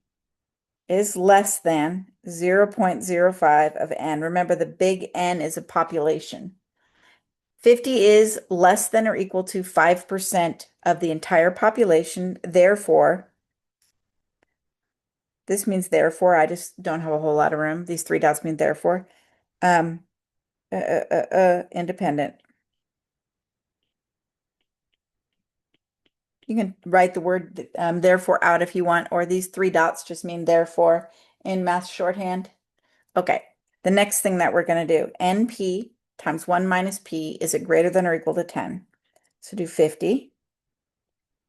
is less than 0.05 of n. Remember, the big N is a population. 50 is less than or equal to 5% of the entire population. Therefore, this means therefore, I just don't have a whole lot of room. These three dots mean therefore. Independent. You can write the word therefore out if you want, or these three dots just mean therefore in math shorthand. Okay, the next thing that we're going to do, NP times 1 minus P, is it greater than or equal to 10? So do 50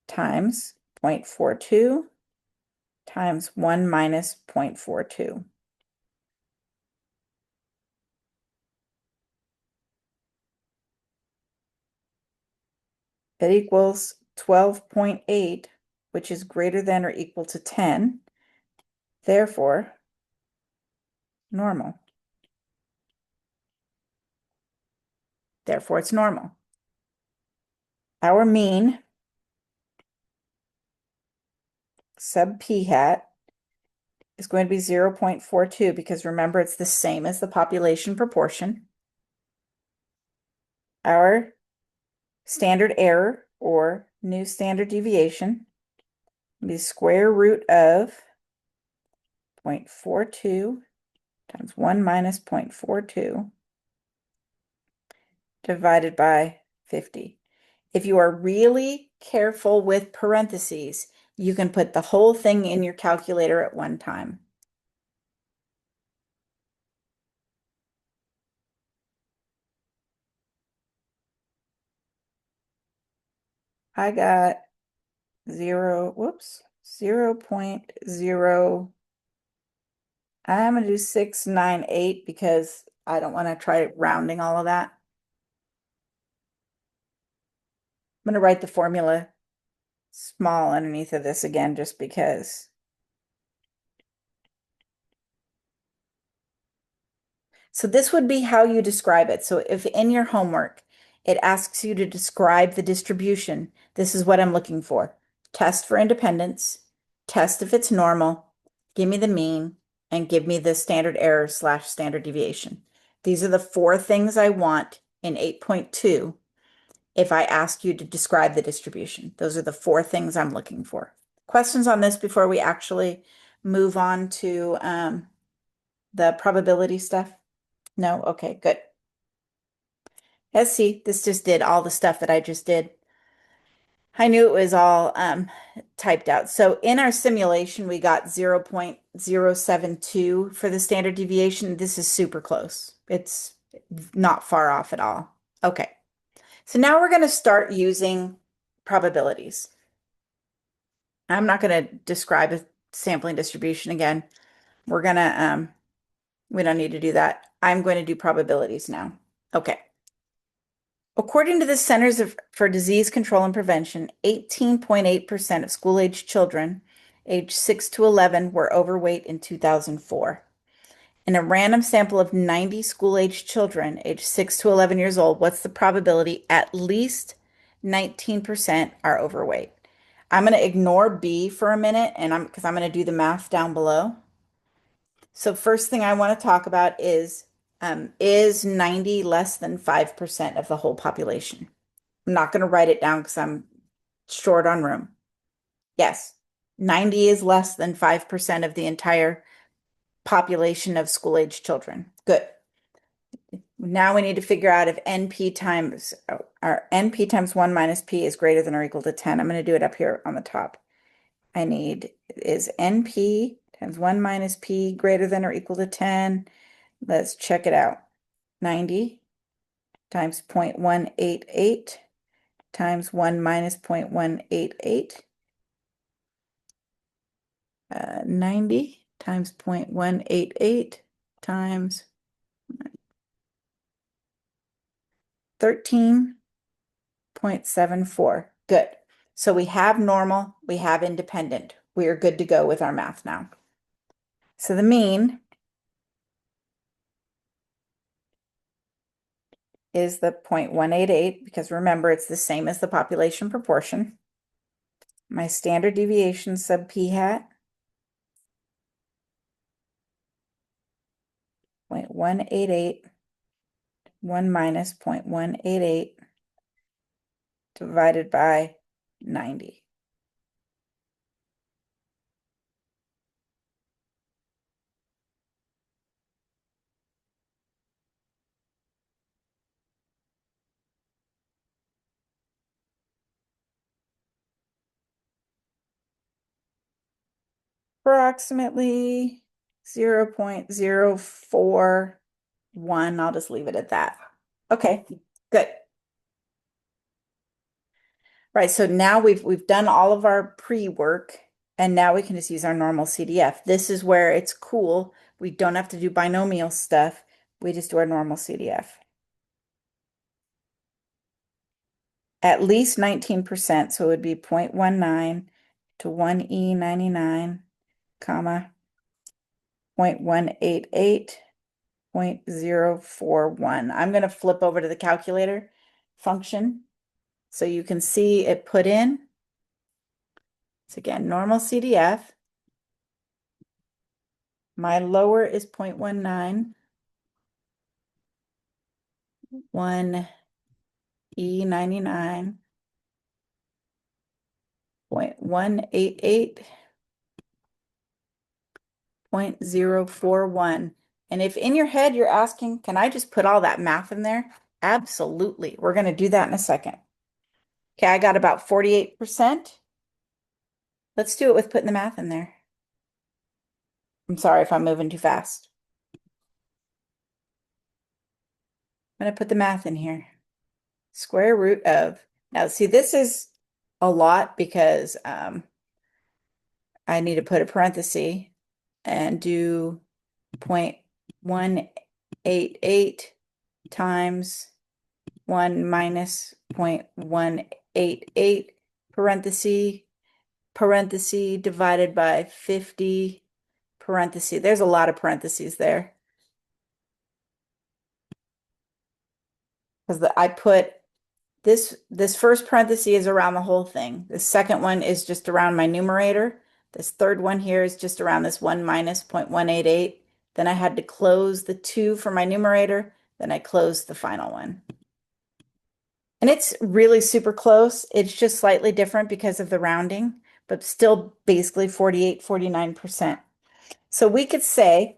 times 0.42 times 1 minus 0.42. That equals 12.8, which is greater than or equal to 10. Therefore, normal. Therefore, it's normal. Our mean, sub p hat, is going to be 0.42 because remember, it's the same as the population proportion. Our standard error, or new standard deviation, will be square root of 0.42 times 1 minus 0.42 divided by 50. If you are really careful with parentheses, you can put the whole thing in your calculator at one time. I got 0.0. I'm going to do 698 because I don't want to try rounding all of that. I'm going to write the formula small underneath of this again, just because. So this would be how you describe it. So if in your homework, it asks you to describe the distribution, this is what I'm looking for. Test for independence, test if it's normal, give me the mean, and give me the standard error / standard deviation. These are the four things I want in 8.2 if I ask you to describe the distribution. Those are the four things I'm looking for. Questions on this before we actually move on to the probability stuff? No? Okay, good. Let's see, this just did all the stuff that I just did. I knew it was all typed out. So in our simulation, we got 0.072 for the standard deviation. This is super close. It's not far off at all. Okay, so now we're going to start using probabilities. I'm not going to describe a sampling distribution again. We're going to, we don't need to do that. I'm going to do probabilities now. Okay. According to the for Disease Control and Prevention, 18.8% of school-aged children aged 6 to 11 were overweight in 2004. In a random sample of 90 school-aged children aged 6 to 11 years old, what's the probability at least 19% are overweight? I'm going to ignore B for a minute because I'm going to do the math down below. So first thing I want to talk about is 90 less than 5% of the whole population? I'm not going to write it down because I'm short on room. Yes, 90 is less than 5% of the entire population of school-aged children. Good. Now we need to figure out if NP times 1 minus P is greater than or equal to 10. I'm going to do it up here on the top. Is NP times 1 minus P greater than or equal to 10? Let's check it out. 90 times 0.188 times 1 minus 0.188. 90 times 0.188 times 13.74. Good. So we have normal, we have independent. We are good to go with our math now. So the mean is the 0.188 because remember it's the same as the population proportion. My standard deviation sub p hat 0.188, 1 minus 0.188 divided by 90. Approximately 0.041. I'll just leave it at that. Okay, good. Right, so now we've done all of our pre-work and now we can just use our normal CDF. This is where it's cool. We don't have to do binomial stuff. We just do our normal CDF. At least 19%, so it would be 0.19 to 1E99, comma, 0.188, 0.041. I'm going to flip over to the calculator function so you can see it put in. So again, normal CDF. My lower is 0.19, 1E99, 0.188, 0.041. And if in your head you're asking, can I just put all that math in there? Absolutely. We're going to do that in a second. Okay, I got about 48%. Let's do it with putting the math in there. I'm sorry if I'm moving too fast. I'm going to put the math in here. Square root of, now see, this is a lot because I need to put a parenthesis and do 0.188 times 1 minus 0.188 parenthesis divided by 50 parenthesis. There's a lot of parentheses there. Because I put this first parenthesis is around the whole thing. The second one is just around my numerator. This third one here is just around this 1 minus 0.188. Then I had to close the 2 for my numerator. Then I closed the final one. And it's really super close. It's just slightly different because of the rounding, but still basically 48, 49%. So we could say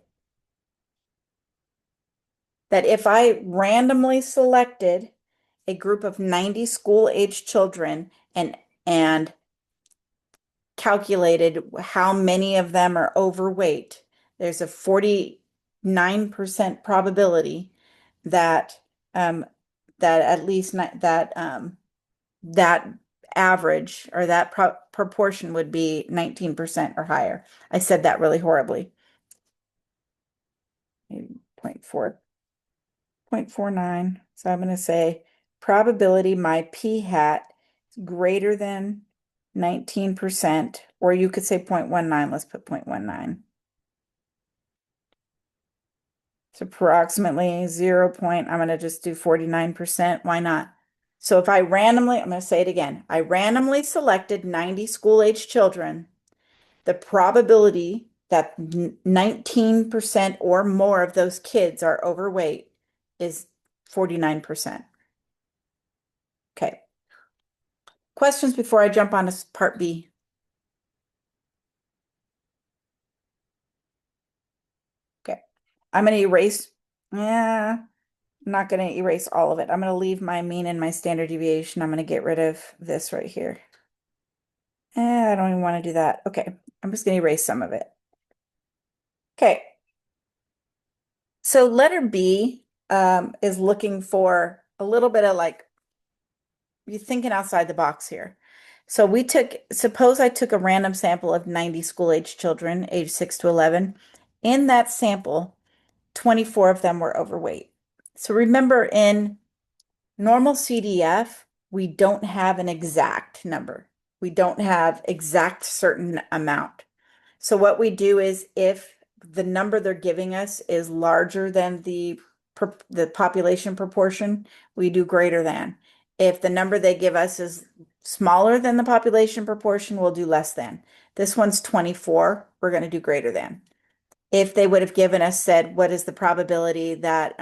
that if I randomly selected a group of 90 school-aged children and calculated how many of them are overweight, there's a 49% probability that that at least that average or that proportion would be 19% or higher. I said that really horribly. 0.4. 0.49. So I'm going to say probability my p hat is greater than 19%, or you could say 0.19. Let's put 0.19. It's approximately 0. I'm going to just do 49%. Why not? So if I randomly, I'm going to say it again. I randomly selected 90 school-age children. The probability that 19% or more of those kids are overweight is 49%. Okay. Questions before I jump on to part B? Okay. I'm going to erase. Yeah, I'm not going to erase all of it. I'm going to leave my mean and my standard deviation. I'm going to get rid of this right here. I don't even want to do that. Okay. I'm just going to erase some of it. Okay. So letter B is looking for a little bit of like, you're thinking outside the box here. So suppose I took a random sample of 90 school-age children, age 6 to 11. In that sample, 24 of them were overweight. So remember, in normal CDF, we don't have an exact number. We don't have exact certain amount. So what we do is if the number they're giving us is larger than the population proportion, we do greater than. If the number they give us is smaller than the population proportion, we'll do less than. This one's 24, we're going to do greater than. If they would have given us said, what is the probability that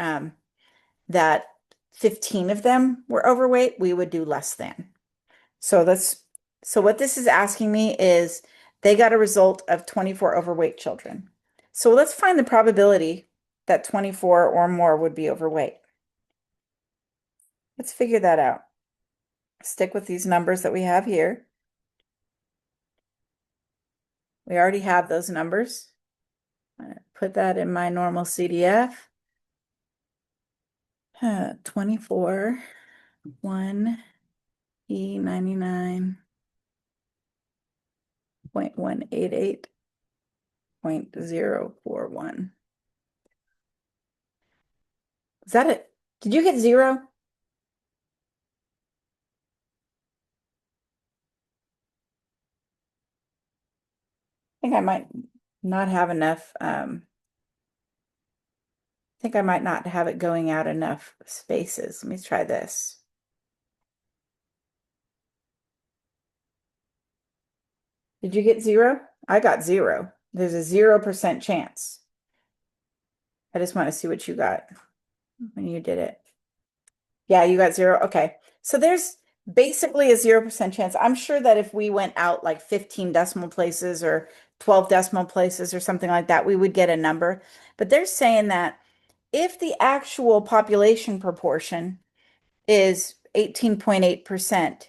that 15 of them were overweight, we would do less than. So what this is asking me is they got a result of 24 overweight children. So let's find the probability that 24 or more would be overweight. Let's figure that out. Stick with these numbers that we have here. We already have those numbers. I'm going to put that in my normal CDF. 24, 1, E99, 0.188.041. Is that it? Did you get 0? I think I might not have enough. I think I might not have it going out enough spaces. Let me try this. Did you get 0? I got 0. There's a 0% chance. I just want to see what you got when you did it. Yeah, you got 0. Okay. So there's basically a 0% chance. I'm sure that if we went out like 15 decimal places or 12 decimal places or something like that, we would get a number. But they're saying that if the actual population proportion is 18.8%,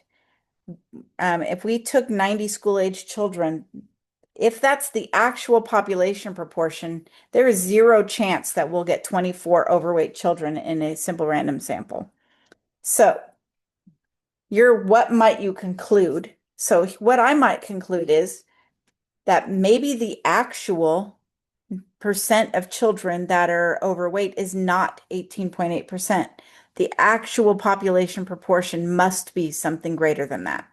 if we took 90 school-age children, if that's the actual population proportion, there is 0 chance that we'll get 24 overweight children in a simple random sample. So what might you conclude? So what I might conclude is that maybe the actual percent of children that are overweight is not 18.8%. The actual population proportion must be something greater than that.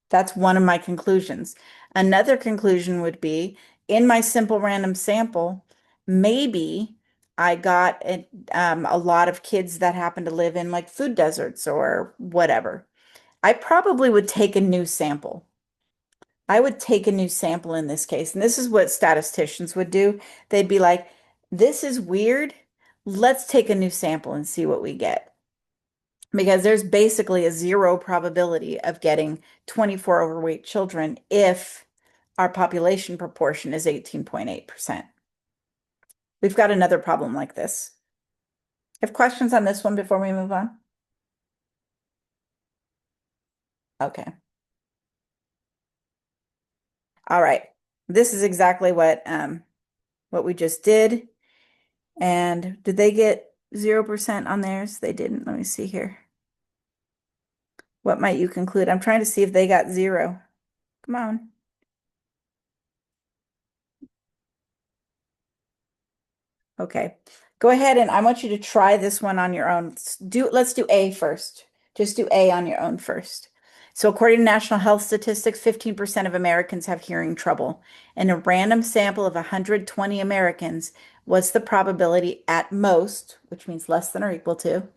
That's one of my conclusions. Another conclusion would be, in my simple random sample, maybe I got a lot of kids that happen to live in like food deserts or whatever. I probably would take a new sample. I would take a new sample in this case. And this is what statisticians would do. They'd be like, this is weird. Let's take a new sample and see what we get. Because there's basically a 0 probability of getting 24 overweight children if our population proportion is 18.8%. We've got another problem like this. Have questions on this one before we move on? Okay. All right. This is exactly what we just did. And did they get 0% on theirs? They didn't. Let me see here. What might you conclude? I'm trying to see if they got 0. Come on. Okay. Go ahead and I want you to try this one on your own. Let's do A first. Just do A on your own first. So according to National Health Statistics, 15% of Americans have hearing trouble. In a random sample of 120 Americans, what's the probability at most, which means less than or equal to,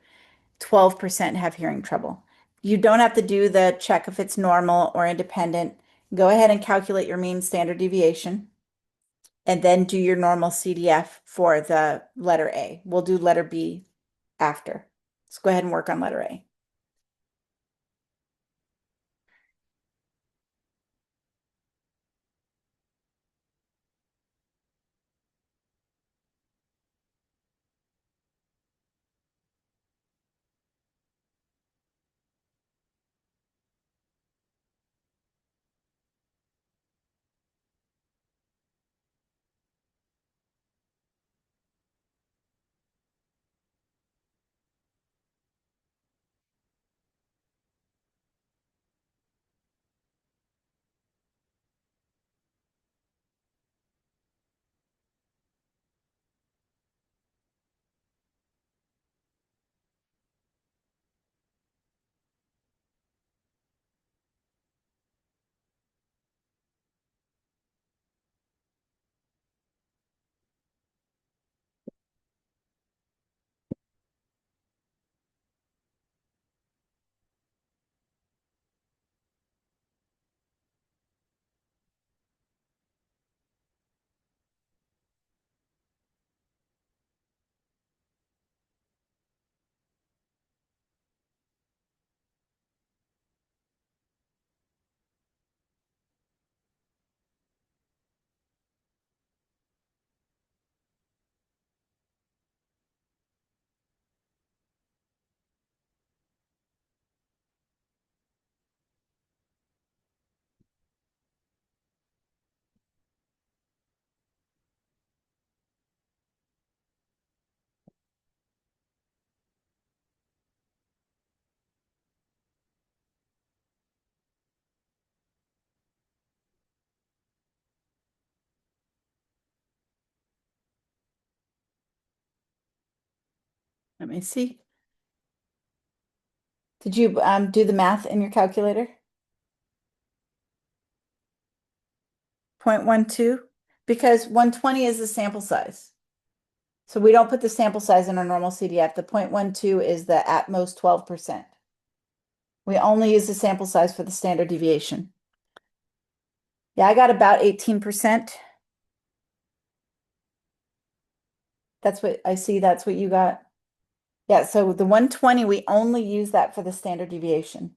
12% have hearing trouble? You don't have to do the check if it's normal or independent. Go ahead and calculate your mean standard deviation and then do your normal CDF for the letter A. We'll do letter B after. Let's go ahead and work on letter A. Let me see. Did you do the math in your calculator? 0.12? Because 120 is the sample size. So we don't put the sample size in our normal CDF. The 0.12 is the at most 12%. We only use the sample size for the standard deviation. Yeah, I got about 18%. That's what I see. That's what you got. Yeah, so the 120, we only use that for the standard deviation.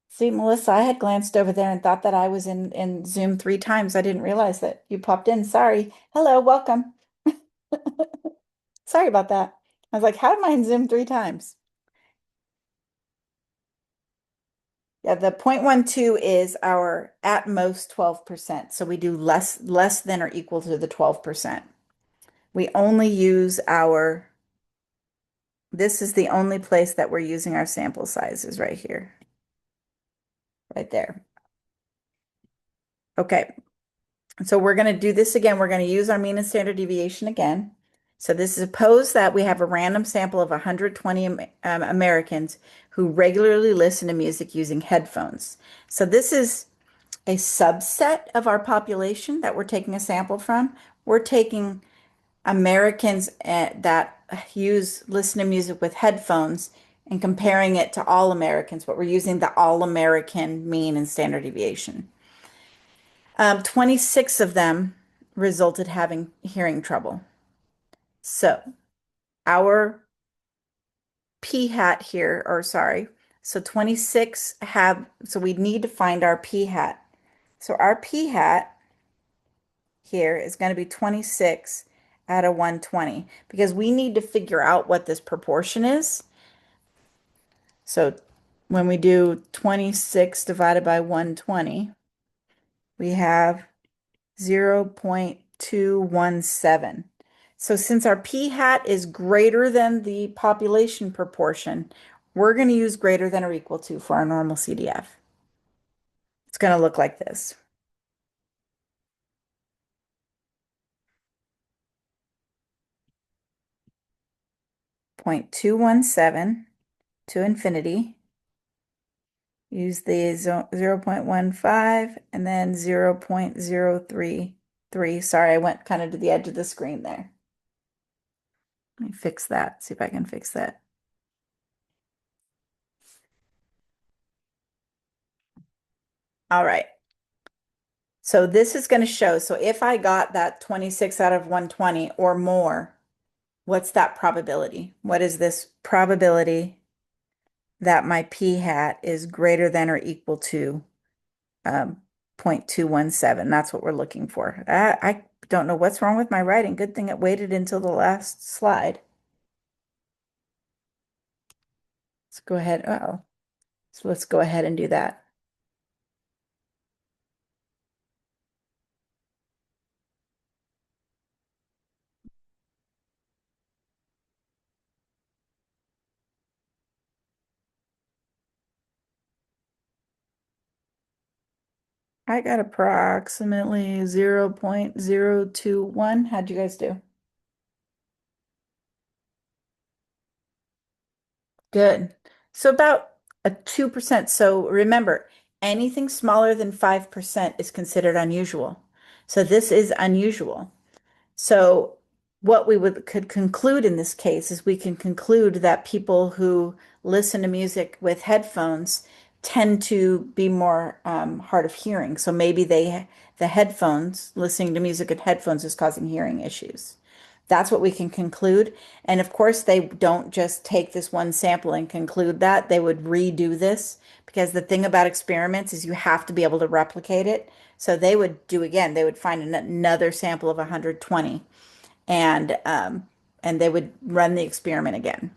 See, Melissa, I had glanced over there and thought that I was in Zoom 3 times. I didn't realize that you popped in. Sorry. Hello, welcome. Sorry about that. I was like, how am I in Zoom 3 times? Yeah, the 0.12 is our at most 12%. So we do less than or equal to the 12%. We only use this is the only place that we're using our sample sizes right here, right there. Okay, so we're going to do this again. We're going to use our mean and standard deviation again. So this is suppose that we have a random sample of 120 Americans who regularly listen to music using headphones. So this is a subset of our population that we're taking a sample from. We're taking Americans that listen to music with headphones and comparing it to all Americans, but we're using the all American mean and standard deviation. 26 of them resulted having hearing trouble. So our p hat here, or sorry, so 26 so we need to find our p hat. So our p hat here is going to be 26 out of 120 because we need to figure out what this proportion is. So when we do 26 divided by 120, we have 0.217. So since our p hat is greater than the population proportion, we're going to use greater than or equal to for our normal CDF. It's going to look like this. 0.217 to infinity. Use the 0.15 and then 0.033. Sorry, I went kind of to the edge of the screen there. Let me fix that, see if I can fix that. All right. So this is going to show, so if I got that 26 out of 120 or more, what's that probability? What is this probability that my p hat is greater than or equal to 0.217? That's what we're looking for. I don't know what's wrong with my writing. Good thing it waited until the last slide. Let's go ahead. Uh-oh. So let's go ahead and do that. I got approximately 0.021. How'd you guys do? Good. So about a 2%. So remember, anything smaller than 5% is considered unusual. So this is unusual. So what we could conclude in this case is we can conclude that people who listen to music with headphones tend to be more hard of hearing. So maybe the headphones, listening to music with headphones is causing hearing issues. That's what we can conclude. And of course, they don't just take this one sample and conclude that. They would redo this because the thing about experiments is you have to be able to replicate it. So they would do again, they would find another sample of 120 and they would run the experiment again.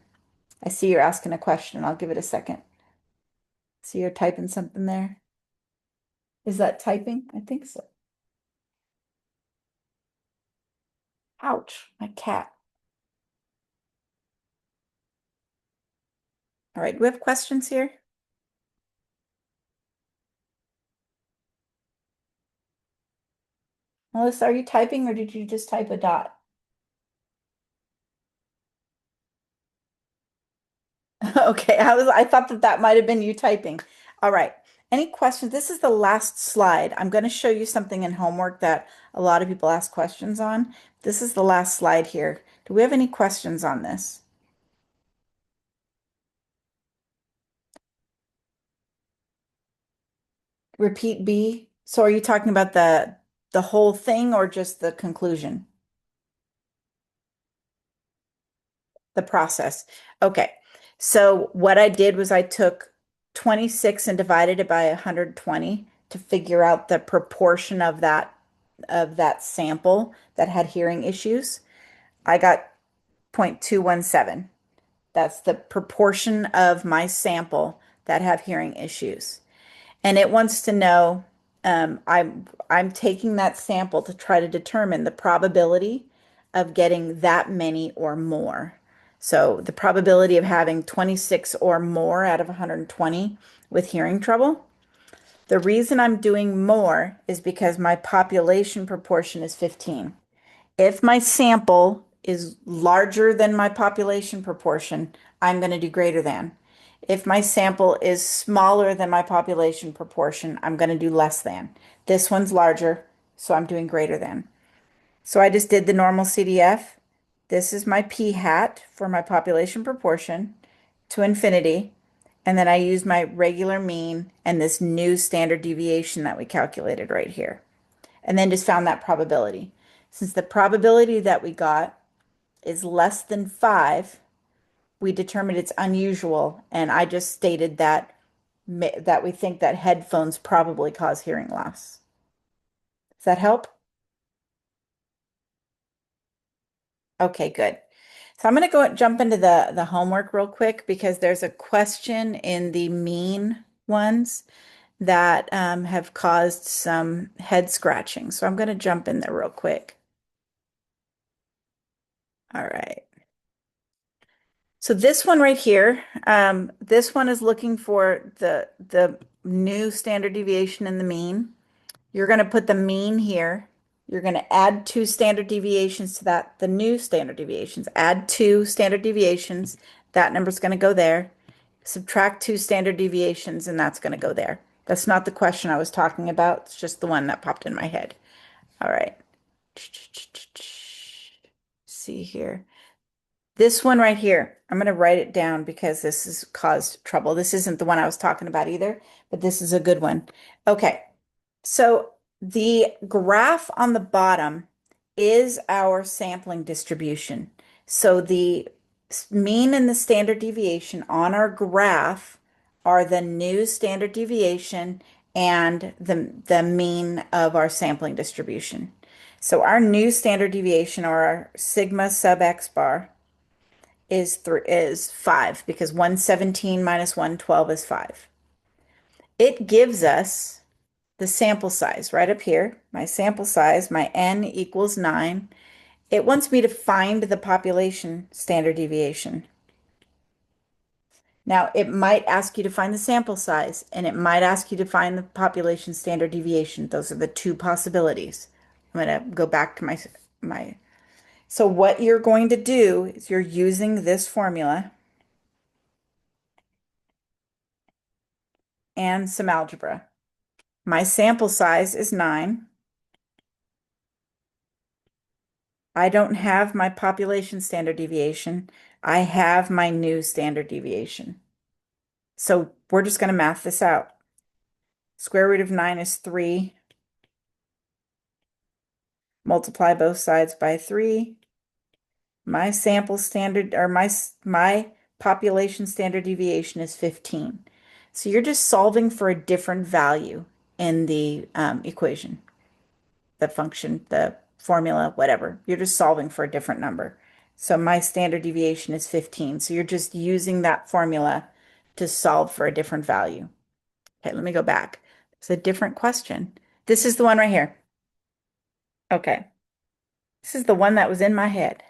I see you're asking a question. I'll give it a second. See you're typing something there. Is that typing? I think so. Ouch, my cat. All right, do we have questions here? Melissa, are you typing or did you just type a dot? Okay, I thought that that might have been you typing. All right. Any questions? This is the last slide. I'm going to show you something in homework that a lot of people ask questions on. This is the last slide here. Do we have any questions on this? Repeat B. So are you talking about the whole thing or just the conclusion? The process. Okay. So what I did was I took 26 and divided it by 120 to figure out the proportion of that sample that had hearing issues. I got 0.217. That's the proportion of my sample that have hearing issues. And it wants to know, I'm taking that sample to try to determine the probability of getting that many or more. So the probability of having 26 or more out of 120 with hearing trouble. The reason I'm doing more is because my population proportion is 15. If my sample is larger than my population proportion, I'm going to do greater than. If my sample is smaller than my population proportion, I'm going to do less than. This one's larger, so I'm doing greater than. So I just did the normal CDF. This is my p hat for my population proportion to infinity. And then I used my regular mean and this new standard deviation that we calculated right here. And then just found that probability. Since the probability that we got is less than 5, we determined it's unusual. And I just stated that we think that headphones probably cause hearing loss. Does that help? Okay, good. So I'm going to go jump into the homework real quick because there's a question in the mean ones that have caused some head scratching. So I'm going to jump in there real quick. All right. So this one right here, this one is looking for the new standard deviation in the mean. You're going to put the mean here. You're going to add 2 standard deviations to that, the new standard deviations. Add 2 standard deviations. That number's going to go there. Subtract 2 standard deviations, and that's going to go there. That's not the question I was talking about. It's just the one that popped in my head. All right. See here. This one right here, I'm going to write it down because this has caused trouble. This isn't the one I was talking about either, but this is a good one. Okay, so the graph on the bottom is our sampling distribution. So the mean and the standard deviation on our graph are the new standard deviation and the mean of our sampling distribution. So our new standard deviation, or our sigma sub x bar, is 5, because 117 minus 112 is 5. It gives us the sample size right up here. My sample size, my n equals 9. It wants me to find the population standard deviation. Now, it might ask you to find the sample size, and it might ask you to find the population standard deviation. Those are the 2 possibilities. I'm going to go back to my. So what you're going to do is you're using this formula and some algebra. My sample size is 9. I don't have my population standard deviation. I have my new standard deviation. So we're just going to math this out. Square root of 9 is 3. Multiply both sides by 3. My sample standard, or my population standard deviation, is 15. So you're just solving for a different value in the equation, the function, the formula, whatever. You're just solving for a different number. So my standard deviation is 15. So you're just using that formula to solve for a different value. Okay, let me go back. It's a different question. This is the one right here. Okay. This is the one that was in my head.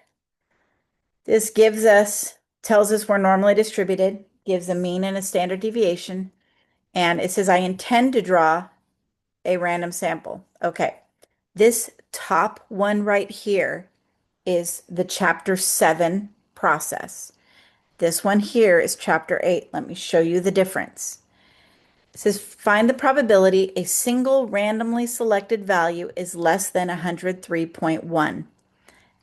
This tells us we're normally distributed, gives a mean and a standard deviation, and it says I intend to draw a random sample. Okay. This top one right here is the chapter 7 process. This one here is chapter 8. Let me show you the difference. It says find the probability a single randomly selected value is less than 103.1.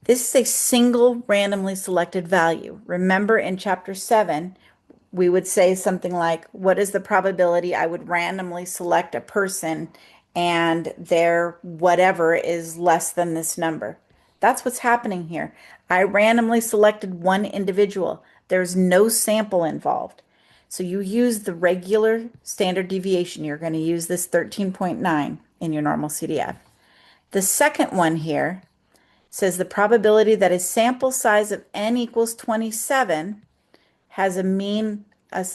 This is a single randomly selected value. Remember, in chapter 7, we would say something like, what is the probability I would randomly select a person and their whatever is less than this number? That's what's happening here. I randomly selected one individual. There's no sample involved. So you use the regular standard deviation. You're going to use this 13.9 in your normal CDF. The second one here says the probability that a sample size of n equals 27 has a mean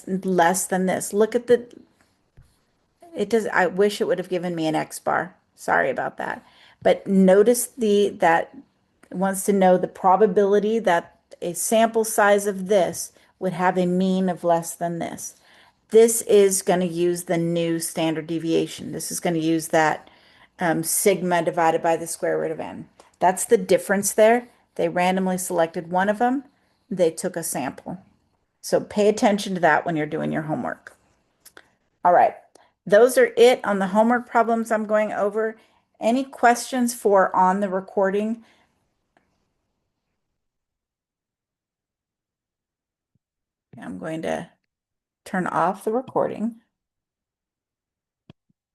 less than this. Look at it does, I wish it would have given me an X bar. Sorry about that. But notice that it wants to know the probability that a sample size of this would have a mean of less than this. This is going to use the new standard deviation. This is going to use that sigma divided by the square root of n. That's the difference there. They randomly selected one of them. They took a sample. So pay attention to that when you're doing your homework. All right. Those are it on the homework problems I'm going over. Any questions for on the recording? I'm going to turn off the recording.